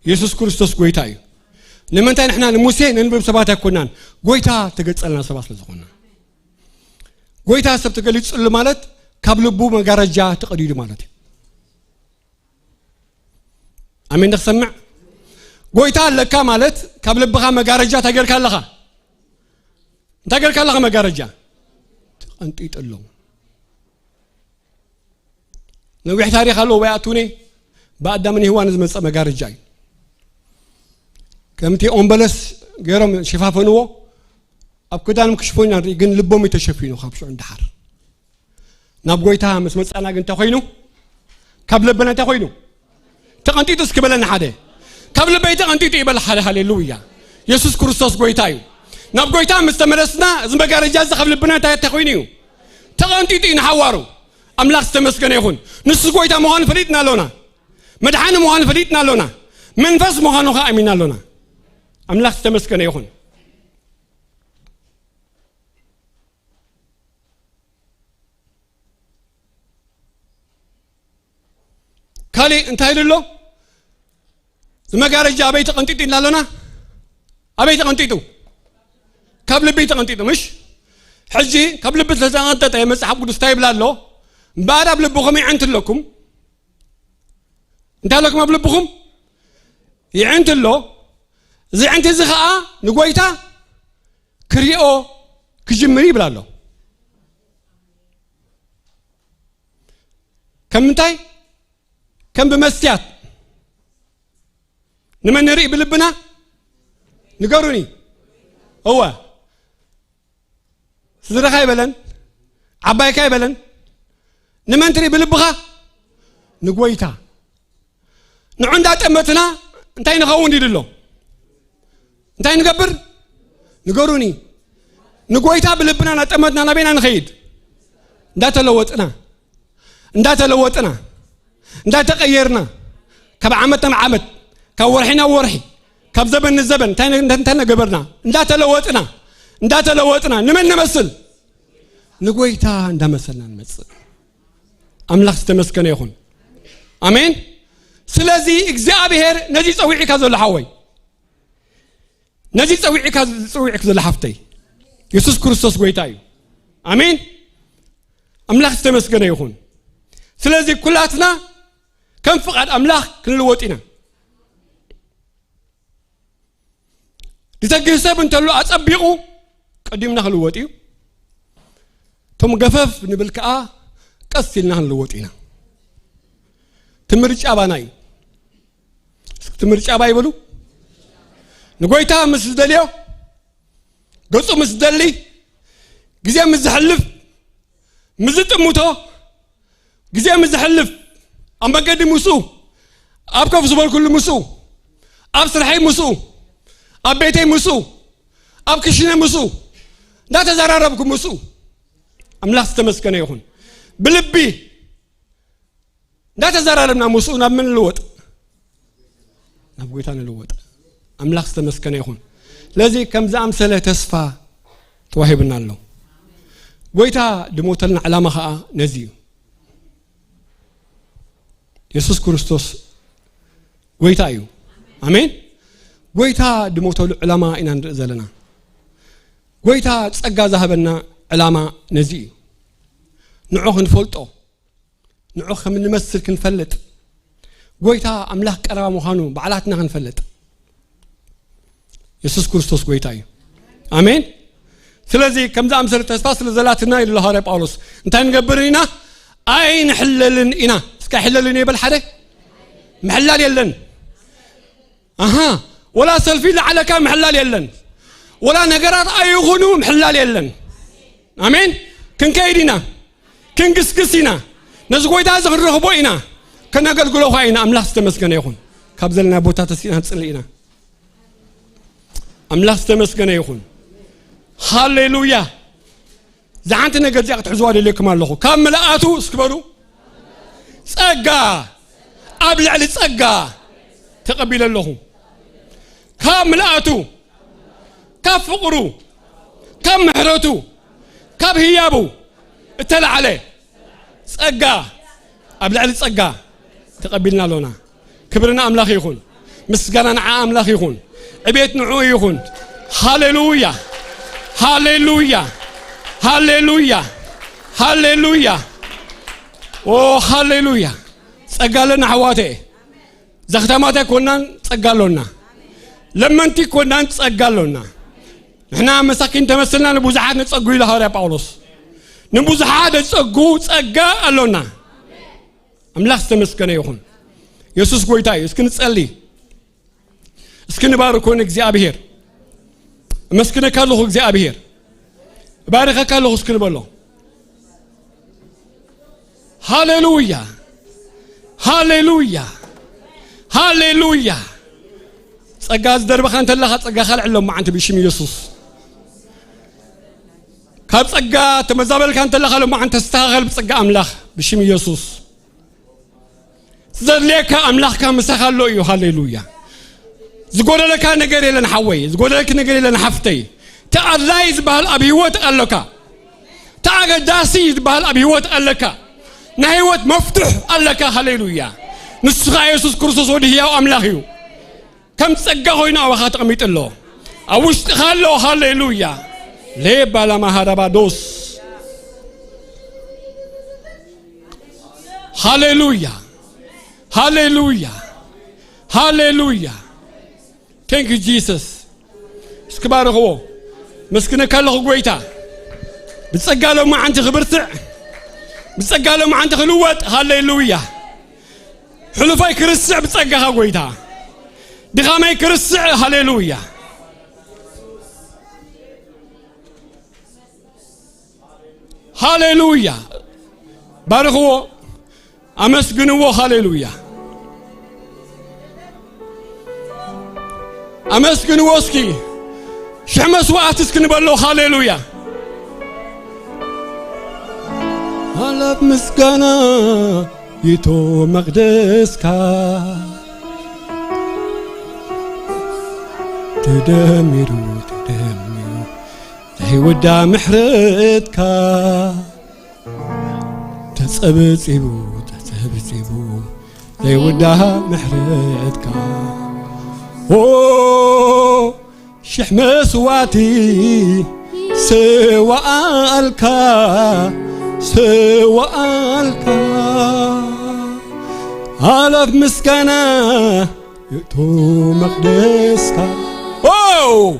يسوس كريستوس قويتايو لمنتا نحنا لموسى ننبب سباتا كونان قويتا تقصلنا سباس لزخونا قويتا سب تقليص مالت كابلبو مغارجا تقديدو مالت أمين نسمع قويتا لكا مالت كابلبخا مغارجا تغير كالخا تاجر كله مجارجة أنت يتقلون لو يحتاج خلوا ويأتوني بعد من هو نزمت مجارجة كم تي أمبلس غيرهم شفافنوا أبكدان مكشفون يجن لبهم يتشفينه خابشوا عند حر نبغيتها مسمت أنا جن تخينه قبل بنا تخينه تقنتي تسكبلنا حدا قبل بيت تقنتي تقبل حدا هاليلويا يسوع كريستوس قويتايو نبغيتها مستمرسنا زم بجارجة قبل بنا تخينيو تقنتي تين حوارو أملاك استمسكن يخون نص قويتا مهان فريدنا لونا مدحان مهان فريدنا لونا منفس مهان خائمنا لونا أملاك استمسكن يخون كالي انتهي لله زم بجارجة أبي تقنتي تين لونا أبي تقنتيتو قبل بيت قنتيتو مش حجي قبل بيت لزانت تيمس حبوا دستايب لالو بعد قبل بخم يعنت لكم انت لكم قبل بخم يعنت له زي عنت زخاء نقويتا كريئو كجمري بلالو كم انتاي كم بمسيات نمن نريق بلبنا نقروني هو سدرا خاي بلن عباي كاي بلن نمن تري بلبخا نقويتا نعند أتمتنا انتي نخون دي دلو انتي نقبر نقروني نقويتا بلبنا نتمتنا نبينا نخيد دا تلوتنا دا تغيرنا كب عمتنا عمت كورحنا ورحي كب زبن الزبن انتي قبرنا دا تلوتنا نمن نمثل نقويتا دا مثلنا نمثل أملاك استمسكن يخون أمين سلازي إجزابهر نجي سويعك هذا الحوي نجي سويعك هذا الحفتي يسوع كريستوس قويتايو أمين أملاك استمسكن يخون سلازي كلاتنا كم فقط أملاك كل وقتنا لتجي سب انت لو أتبيعه قديمنا خلوتي ثم جفاف نبلكأ قصينا خلوتينا تمرج أباناي تمرج أباي بلو نقولتها مسدليو قصو مسدلي جزء مزحلف مزت موتو جزء مزحلف أما قد مسو أبكف زبال كل مسو أبصر حي مسو أبيتي مسو أبكشنا مسو لا تزراربكم مسو أملاك استمسكنا يخون بلبي لا تزراربنا مسو نبمن الوط نبغيتان الوط أملاك استمسكنا يخون لذي كم زعم سلة تصفى توهبنا له ويتا دموتلنا علامة خاء نزيو يسوع كريستوس ويتا أيو آمين ويتا دموتل علامة إن زلنا ويتا تسقى ذهبنا علامة نزيو نعوخ نفلتو نعوخ من نمسل كنفلت ويتا أملاك كرام وخانو بعلاتنا هنفلت يسوع كريستوس ويتا أيو آمين سلازي كم زعم سر تسفاصل زلاتنا إلى الله رب أولوس أنت نقبرينا أين حللن إنا سك حللن يبل حدا محلال يلن أها ولا سلفي على كام محلال يلن ولا نجارات أي غنو محلال يلن آمين كن كيدنا كن قسقسنا نزقوي تاز الرهبوينا كنا قال قولوا خاينا أملاك استمسكنا يخون كابزلنا بوتات السينات تسلينا أملاك استمسكنا يخون هاليلويا زعنتنا قد زعت عزوالي لكم الله كامل آتو اسكبروا سأقا أبلع لسأقا تقبل الله كامل آتو كاف فقرو كم محرتو كاب هيابو اتلع عليه سأقا أبلع لسأقا تقبلنا لنا كبرنا أملاخ يخون مسقنا نعا أملاخ يخون عبيت نعو يخون هاليلويا هاليلويا هاليلويا هاليلويا أوه هاليلويا سأقالنا حواتي زختماتي كنا سأقالونا لما انتي كنا سأقالونا نحنا مساكين تمثلنا نبوزحات نتسأقوا إلى هاري باولوس نبوزحات نتسأقوا سأقالونا أملاك استمسكنا يخون يسوس قويتاي اسكن تسألي اسكن باركون اكزيابير مسكنا كله اكزيابير بارك كله اسكن بلو هاليلويا هاليلويا هاليلويا صقاز دربخ انت الله صقا خلع لهم مع انت بشم يسوس كاب صقا تمزابلك انت الله خلهم مع انت استاغل بصقا املاح بشم يسوس زليك املاح كان مسخلو يو هاليلويا زقول لك نجري لنا حوي زقول لك نجري لنا حفتي تعلايز بهالأبيوت قالك تعقداسيز بهالأبيوت قالك نهيوت مفتوح قالك هاليلويا نسخة يسوع كريستوس وديه وأملاخيو كم تسقى هنا وخات قميت الله أوش تخلو هاليلويا ليه بلا ما هربادوس هاليلويا هاليلويا هاليلويا Thank you Jesus اسكبار هو مسكنا كله قويتا بتسقالو ما عندك خبرتع بتسقالو ما عندك خلوات هاليلويا حلفاي كرسع بتسقاها قويتا دخامي كرسع هاليلويا هاليلويا بارك هو أمسكنوا هاليلويا أمسكن واسكي شمس واتسكن بالله هاليلويا هلا مسكنا يتو مقدسكا تدمرو هي ودا محرتكا تسبسيبو هي ودا محرتكا أوه شحمس واتي سوالكا هالف مسكنا يتو مقدسكا أوه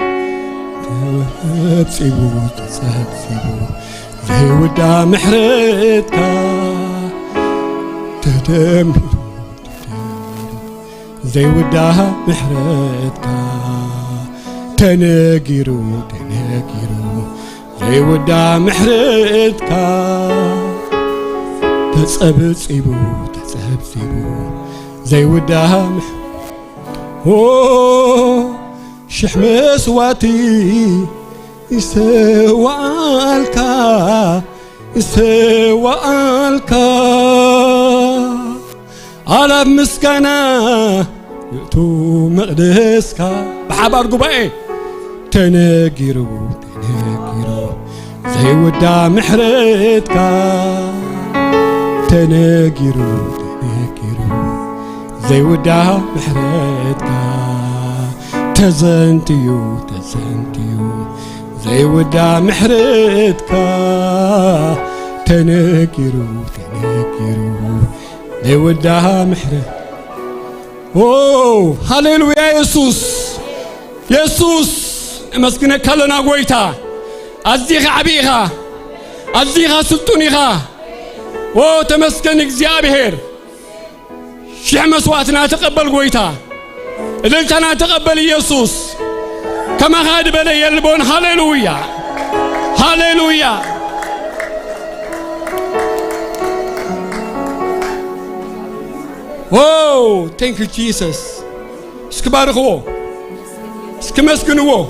تسبسيبو زي ودا محرتكا تدمر زي وداها محرتكا تناقيرو زي ودا محرتكا تسبسيبو زي وداها شح مسواتي يسوالك على مسكنا يأتو مقدسك بحبار قبائي تناقيرو زي ودا محرتك تناقيرو زي ودا محرتك تزنتيو زي ودا محرتك تناقيرو زي ودا محرتك أوه هاليلويا يسوس مسكنا كلنا قويتا أزيغ عبيغا أزيغ سلطونيغا أوه تمسكن إكزيابهير شح مسواتنا تقبل قويتا إذن تقبل يسوس كما غاد بلي يلبون هاليلويا Oh, thank you, Jesus. سكبارخو سكمسكنو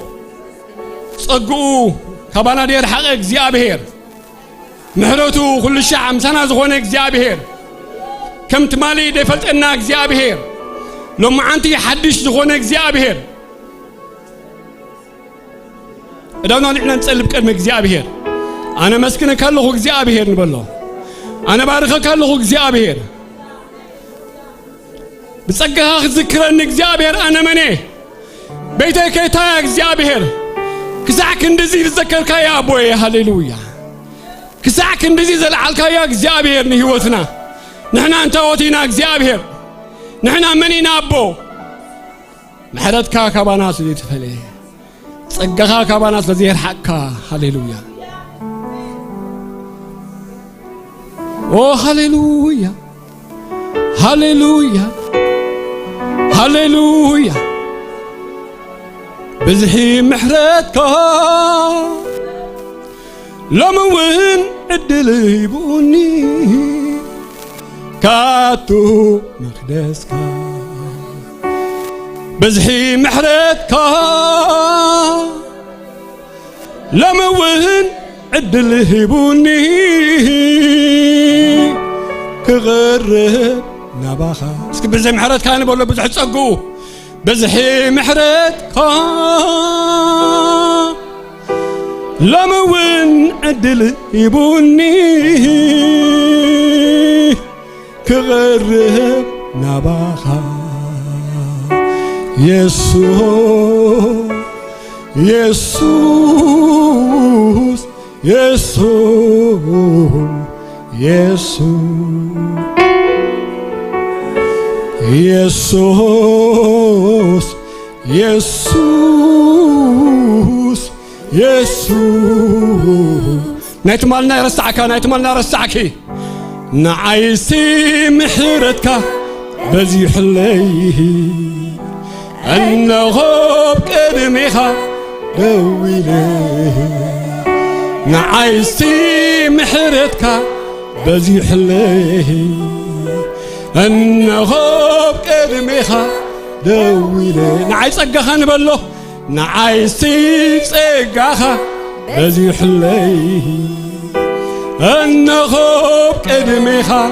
صقو كبانا دير حق እግዚአብሔር ምህረቱ كل شعب سنة زغون እግዚአብሔር كم تمالي دفلتنا እግዚአብሔር لما أنت حدش زغون እግዚአብሔር اداونا نحن نصلب قدم እግዚአብሔር أنا مسكنك الله እግዚአብሔር نبلو أنا بارخك الله እግዚአብሔር بتصقها ذكرن እግዚአብሔር أنا مني بيتك يا እግዚአብሔር كساك اندزي تذكرك يا أبوي هاليلويا كساك اندزي زلعلك يا እግዚአብሔር نهوتنا نحن أنت وتينا እግዚአብሔር نحن منينا أبو محرتك كباناس اللي تفلي تصقها كباناس لزير حقك هاليلويا أوه هاليلويا بزحي محرتك لما وين الدلي بوني كاتو مقدسك بزحي محرتك لما وين الدلي بوني كغرب نباخا اسكي بزحي محرتك أنا بقول له بزحي تصقو بزحي محرتك لما وين عدل يبوني كغرب نباخا نايتمالنا يرسعك نعيسي محرتك بزي حليه أنه بقدميها دويليه نعيسي محرتك بزي حليه أنه بقدميها دويليه نعيس أقاها نبلو نعيسي أقاها بزي حليه أنه بقدميها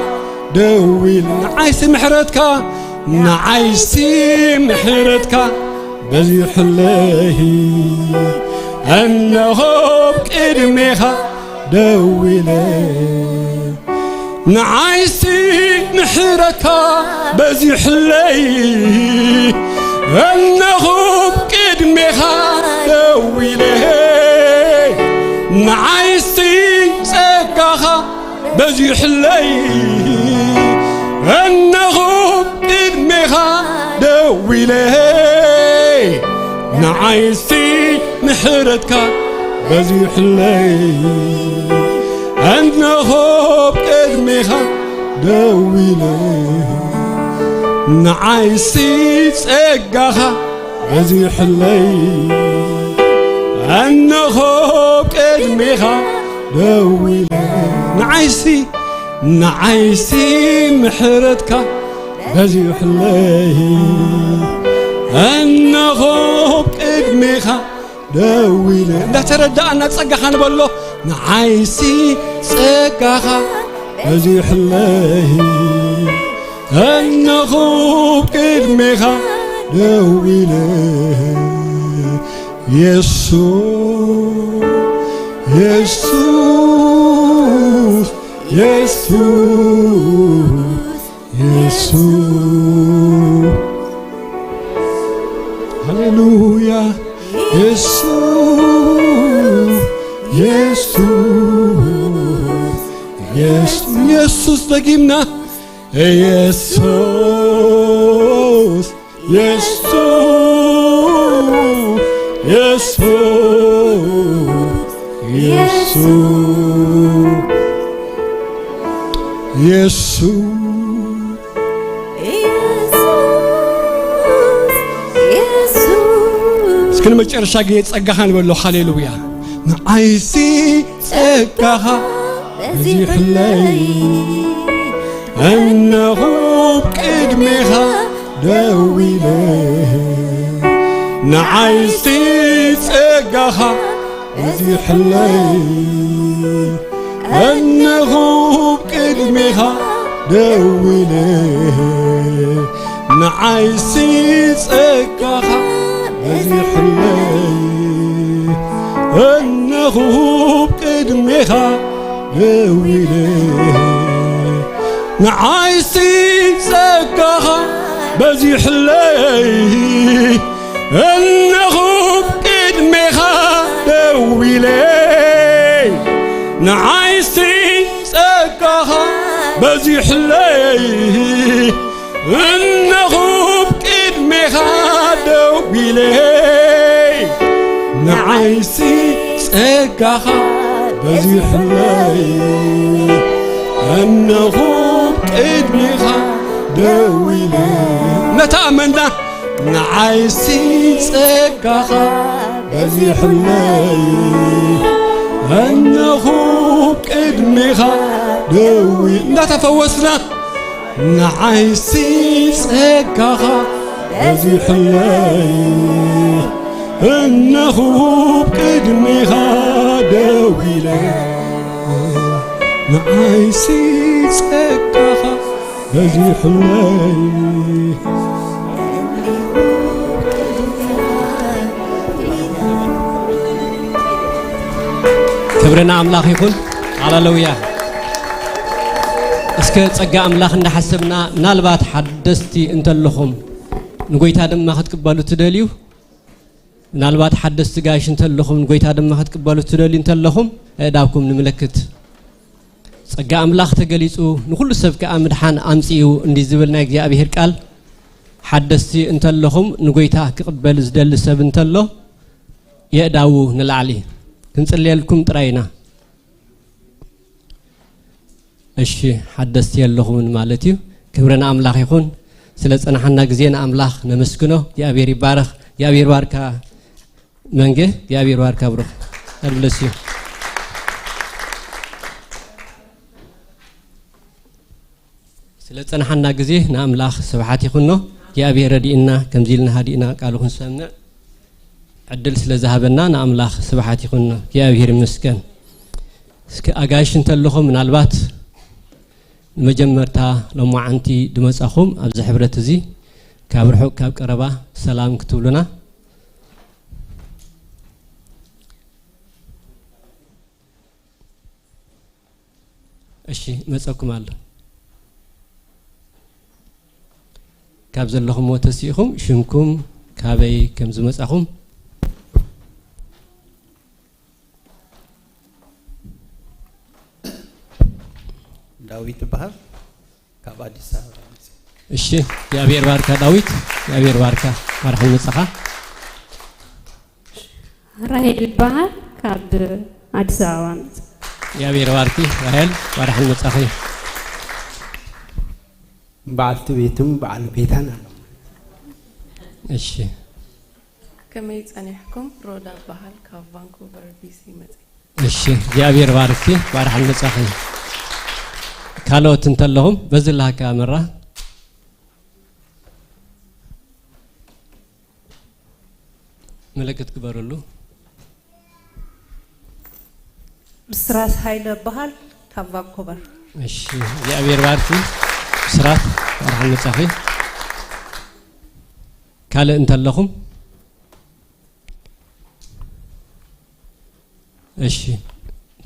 دويل نعيسي محرتك بزي حليه أنه بقدميها دويله نعيسي محرتك بزي حليه أنه بقدميها دويله نعيسي سقاها بزي حليه أنه بقدميها دويله نعيسي محرتك بزي حليه أنه بقدميها دويله نعيسي سقاها بزي حليه أنه بقدميها دويله نعيسي محرتك بزي حليه أنه بقدميها قدمها دويلة لا تردى أن تصقخ نبله نعايسي صقخها بزيح الله أنه قدمها دويلة يسوع يسوع يسوع يسوع هللويا يسوع يسوع يسوع يسوع دقيمنا يسوع يسوع يسوع يسوع يسوع اسكن مجرشا جيت صقخان بلو هاليلويا نعيسي صقخا بزيح الليل أنه بقدمها دويله نعيسي صقخا بزيح الليل أنه بقدمها دويله نعيسي صقخا بزيح الليل أنه بقدمها دويله نعيسي صقخا بزيح الليل أنه بقدمها دويله نعيسي صقخا بزيح الليل أنه بقدمها دويله نعيسي صقخا بزيح الليل أنه بقدمها دويله نتأمنا نعيسي صقخا بزيح الليل أنه بقدمها دويله نتفوسنا نعيسي صقخا بزيح الليل أنه بقدمها دويله نعيسي صقخا بزيح الليل كبرنا أملاخ يكون هاللويا اسك صقا أملاخ نحسبنا نالبات حدثتي انت لهم نقويتا دم ما تقبلوا تدليو نالبات حدثت غاش انت لهم نقويتا دم ما تقبلوا تدلي انت لهم داكم نملكت صقا أملاخ تغليصو نكل سب كأمدحان أمصيو اندي زبلنا እግዚአብሔር ቃል حدثتي انت لهم نقويتا كقبل زدل سب انت له يداو نلعلي كنصليلكم طراينا እሺ حدثتي لهم مالتي كبرنا أملاخ يكون ስለ ጸናሐና ግዚያና አምላኽ ነመስግኖ እግዚአብሔር ይባረክ እግዚአብሔር ባርካ መንገ እግዚአብሔር ባርካ ብሩክ አለሲ ስለ ጸናሐና ግዚያ ናአምላኽ ስብሐት ይኹኖ እግዚአብሔር ረዲእና ከምዚልና ሃዲእና ቃሉን ሰምነ ዕድል ስለ ዝሃበና ናአምላኽ ስብሐት ይኹኖ እግዚአብሔር ይመስገን እስከ አጋሽን ተለኹም ምናልባት መጀመርታ ለማዓንቲ ድመጻኹም አብዚ ሕብረት እዚ ካብ ርሑቅ ካብ ቀረባ ሰላም ክትብሉና እሺ መጻኩም አለ ካብ ዘለኹም ወተሲኹም ሽምኩም ካበይ ከም ዝመጻኹም ዳዊት ባህር ካባዲስ አበባ እሺ እግዚአብሔር ባርካ ዳዊት እግዚአብሔር ባርካ ማርሐ መጻኻ ራሄል ባህር ካብ አዲስ አበባ እግዚአብሔር ባርኪ ራሄል ማርሐ መጻኻ ባልት ቤቱም ባል ቤታና እሺ ከመይ ጸንሕኩም ሮዳ ባህል ካብ ቫንኩቨር ቢሲ መጽ እሺ እግዚአብሔር ባርኪ ማርሐ መጻኻ ካሎት እንተለሁም በዝላ ካመራ ملكت كبرلو بسرات هايله بحال كابا كبر ماشي يا أبير بارتي بسرات ورحل متصافي كاله انت لكم እሺ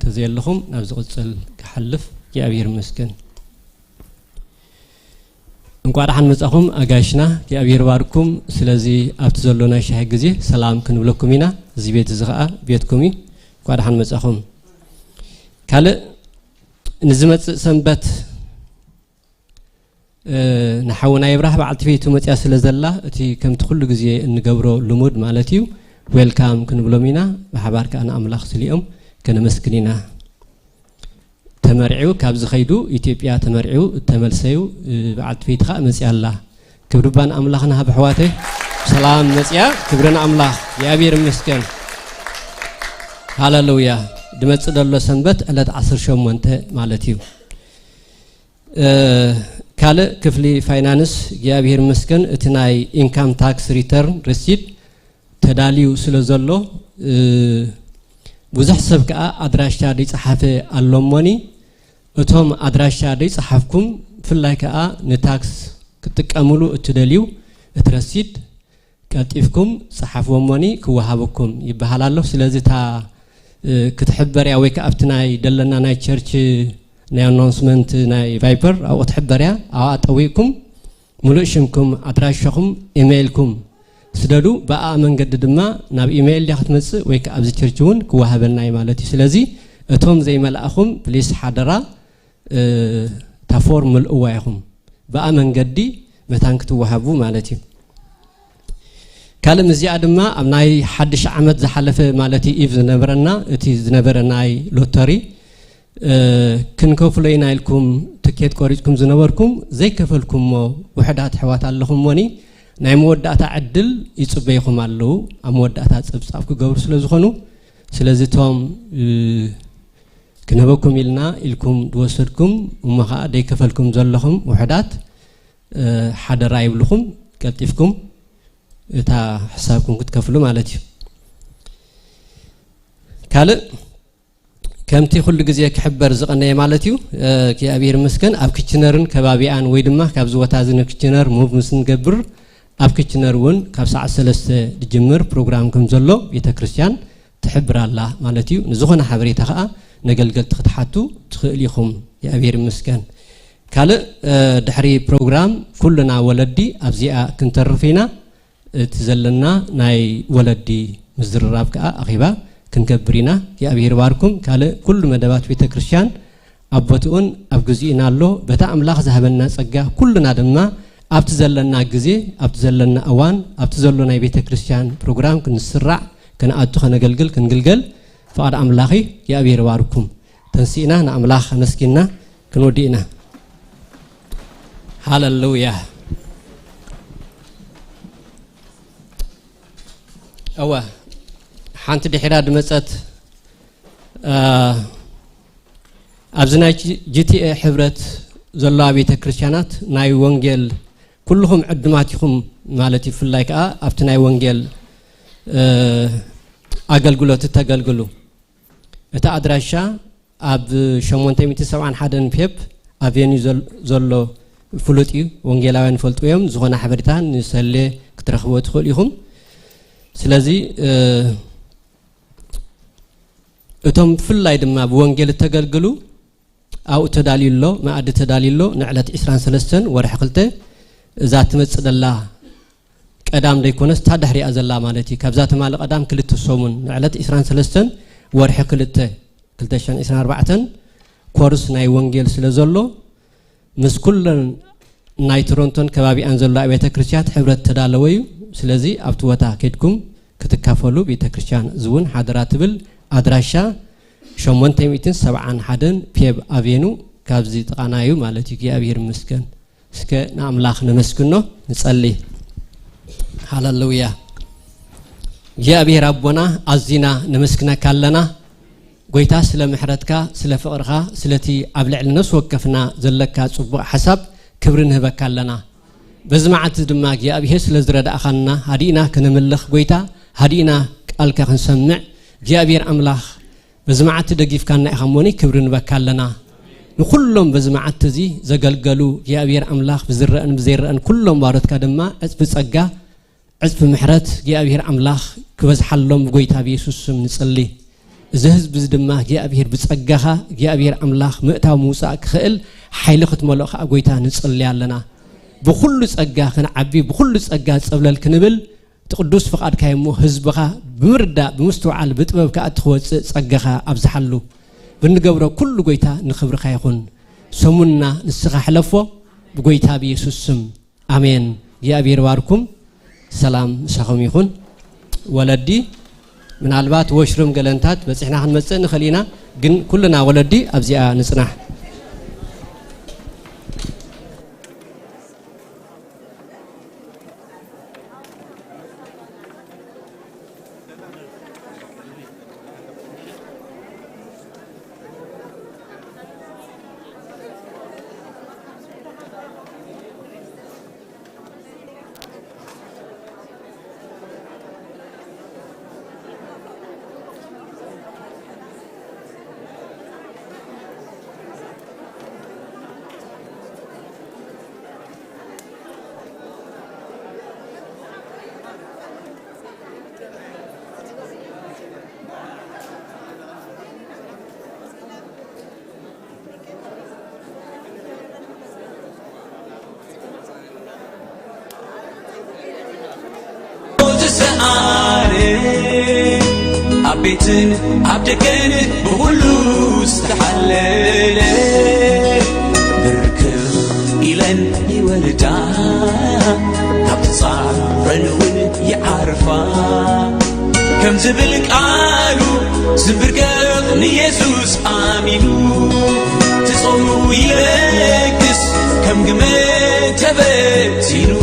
ተዘየለኹም ናብ ዝቕፅል ክሐልፍ የአብሔር መስገን እንኳን ደህና መጻኹም አጋሽና የአብሔር ባርኩም ስለዚህ ኣብቲ ዘሎና ሻህ ግዜ ሰላም ክንብለኩም ኢና እዚ ቤት እዚ ኸኣ ቤትኩም እንኳን ደህና መጻኹም ካለ ንዝመጽእ ሰንበት ንሓውና ይብራህ በዓልቲ ቤቱ መጽያ ስለ ዘላ እቲ ከምቲ ኩሉ ግዜ እንገብሮ ልሙድ ማለት እዩ ዌልካም ክንብሎም ኢና በሓባር ከኣና ኣምላኽ ስሊኦም ከነመስግኒና ተመርዒው ካብ ዝኸይዱ ኢትዮጵያ ተመርዒው ተመልሰዩ በዓልቲ ቤትኻ መጽያ ኣላ ክብርባን ኣምላኽና ብሕዋተይ ሰላም መጽያ ክብረና ኣምላኽ የአብሔር መስገን ሃሌሉያ ድመጽእ ደሎ ሰንበት ዕለት 18 ማለት እዩ ካለ ክፍሊ ፋይናንስ የአብሔር መስገን እቲ ናይ ኢንካም ታክስ ሪተርን ሪሲት ተዳልዩ ስለ ዘሎ ብዙሕ ሰብ ከዓ ኣድራሻ ደይጸሓፈ ኣሎሞኒ እቶም ኣድራሻ ደይጸሓፍኩም ፍላይ ከዓ ንታክስ ክትጥቀምሉ እትደልዩ እትረሲድ ቀልጢፍኩም ጸሓፍዎሞኒ ክወሃበኩም ይበሃል ኣሎ ስለዚህ ታ ክትሕበርያ ወይ ከዓ ኣብቲ ናይ ደለና ናይ ቸርች ናይ ኣናውንስመንት ናይ ቫይፐር ኣብኡ ክትሕበርያ ኣብኣ ጠዊቕኩም ሙሉእ ሽምኩም ኣድራሻኹም ኢሜይልኩም ስደዱ በአ መንገድ ድማ ናብ ኢሜይል ያኽትመጽእ ወይ ከዓ ኣብዚ ቸርች እውን ክወሃበልና ማለት እዩ ስለዚህ እቶም ዘይመላእኹም ፕሊስ ሓደራ ታፎርም ምልእዋ ኢኹም በአ መንገዲ መታን ክትወሃቡ ማለት እዩ ካልእ እዚኣ ድማ ኣብ ናይ ሓድሽ ዓመት ዝሓለፈ ማለት እዩ ኢቭ ዝነበረና እቲ ዝነበረ ናይ ሎተሪ ክንከፍሎ ኢና ኢልኩም ትኬት ቆሪጽኩም ዝነበርኩም ዘይከፈልኩምሞ ውሕዳት ሕዋት ኣለኹም ሞኒ ናይ መወዳእታ ዕድል ይጽበይኹም ኣለዉ ኣብ መወዳእታ ጽብጻብ ክገብሩ ስለ ዝኾኑ ስለዚህ ቶም ክንህበኩም ኢልና ኢልኩም ድወሰድኩም እሞ ከዓ ደይከፈልኩም ዘለኹም ውሕዳት ሓደራ ይብልኹም ቀልጢፍኩም እታ ሕሳብኩም ክትከፍሉ ማለት እዩ ካልእ ከምቲ ኩሉ ግዜ ክሕበር ዝቐነየ ማለት እዩ የአብሔር መስገን ኣብ ክችነርን ከባቢያን ወይ ድማ ካብ ዝወታ ዝነ ክችነር ሙቭ ምስ ንገብር ኣብ ክችነር እውን ካብ ሰዓት 3 ድጅምር ፕሮግራም ከም ዘሎ ቤተ ክርስቲያን ትሕብር ኣላ ማለት እዩ ንዝኾነ ሓበሬታ ከዓ ነገልገልቲ ክትሓቱ ትኽእል ኢኹም የአብሔር መስገን ካልእ ድሕሪ ፕሮግራም ኩልና ወለዲ ኣብዚኣ ክንተርፍ ኢና እቲ ዘለና ናይ ወለዲ ምዝርራብ ከዓ ኣኺባ ክንገብር ኢና የአብሔር ባርኩም ካልእ ኩሉ መደባት ቤተ ክርስቲያን ኣቦትኡን ኣብ ግዜና ኣሎ በታ ኣምላኽ ዝሃበና ጸጋ ኩልና ድማ ኣብቲ ዘለና ግዜ ኣብቲ ዘለና እዋን ኣብቲ ዘሎ ናይ ቤተ ክርስቲያን ፕሮግራም ክንስራዕ ከነኣቱ ከነገልግል ክንግልገል ፈቃድ ኣምላኺ የአብሔር ባርኩም ተንሲእና ንኣምላኽ መስኪና ክንወዲእና ሃሌሉያ ኣዋ ሓንቲ ድሕራ ድመጸት ኣብዚ ናይ ጂቲኤ ሕብረት ዘለዋ ቤተ ክርስቲያናት ናይ ወንጌል ኩልኹም ዕድማት ኢኹም ማለት ይፍላይ ከዓ ኣብቲ ናይ ወንጌል ኣገልግሎት ተገልግሉ እቲ ኣድራሻ ኣብ 871 ፔፕ ኣቬኒው ዘሎ ፍሉጥ እዩ ወንጌላውያን ፈልጡ እዮም ዝኾነ ሓበሬታ ንሰለ ክትረኽቦ ትኽእሉ ኢኹም ስለዚ እቶም ፍላይ ድማ ብወንጌል ተገልግሉ ኣብኡ ተዳልዩሎ ማኣዲ ተዳልዩሎ ንዕለት 23 ወርሒ 2 እዛ ትመጽእ ዘላ ቀዳም ደይኮነስ ታ ድሕሪኣ ዘላ ማለት እዩ ካብዛ ተማለ ቀዳም ክልተ ሰሙን ንዕለት 23 ወርሒ 2 2024 ኮርስ ናይ ወንጌል ስለ ዘሎ ምስ ኩለን ናይ ቶሮንቶን ከባቢኣን ዘሎ ቤተ ክርስቲያን ሕብረት ተዳለወ እዩ ስለዚህ ኣብቲ ቦታ ከድኩም ክትካፈሉ ቤተ ክርስቲያን ዝውን ሓደራ ትብል ኣድራሻ 871 ፔብ ኣቬኑ ካብዚ ተቃናዩ ማለት እዩ የአብሔር መስገን እስከ ንኣምላኽ ነመስግኖ ንጸልይ ሃሌሉያ የአብሔር አቦና ኣዚና ነመስግነካ ኣለና ጎይታ ስለ ምሕረትካ ስለ ፍቕርኻ ስለቲ ኣብ ልዕሊ ነፍሲ ወከፍና ዘለካ ጽቡቕ ሓሳብ ክብሪ ንህበካ ኣለና በዚ መዓልቲ ድማ የአብሔር ስለ ዝረዳእኻና ሃዲእና ከነምልኽ ጎይታ هدينا قالك خنسمع እግዚአብሔር አምላኽ በዝማዓት ደጊፍካና ይኸሞኒ ክብርን በካለና ንኩሎም በዝማዓት እዚ ዘገልገሉ እግዚአብሔር አምላኽ ብዝረአን ብዘይረአን ኩሎም ባሮትካ ድማ ዕጽፍ ጸጋ ዕጽፍ ምሕረት እግዚአብሔር አምላኽ ክበዝሐሎም በጎይታ በኢየሱስ ስም ንጸሊ እዚ ህዝብ እዚ ድማ እግዚአብሔር ብጸጋኻ እግዚአብሔር አምላኽ ምእታው ሙሳእ ክኽእል ኃይል ክትመልኦ ኸ ጎይታ ንጸሊ ያለና بكل ጸጋ ክንዓቢ بكل ጸጋ ጸብለል ክንብል تقدس فقد كايمو حزبها بمردا بمستوعل بطبب كاتخوص ጸጋኻ አብዝሐሉ ብንገብሮ ኩሉ ጎይታ ንኽብርኻ ይኹን ሰሙና ንስኻ ሕለፎ በጎይታ በኢየሱስ ስም አሜን እግዚአብሔር ባርኩም ሰላም ሰኸም ይኹን ወለዲ ምናልባት ወሽሩም ገለንታት በጽሕና ክንመጽእ ንኽእሊና ግን ኩልና ወለዲ ኣብዚኣ ንጽናሕ عبيتن عبدكن بهلو استحلل بركب إلن يولدا كبتصار رنون يعرفا كم زبلك قالو زبركب نيسوس آمينو تصورو يلكس كم قمت تبتينو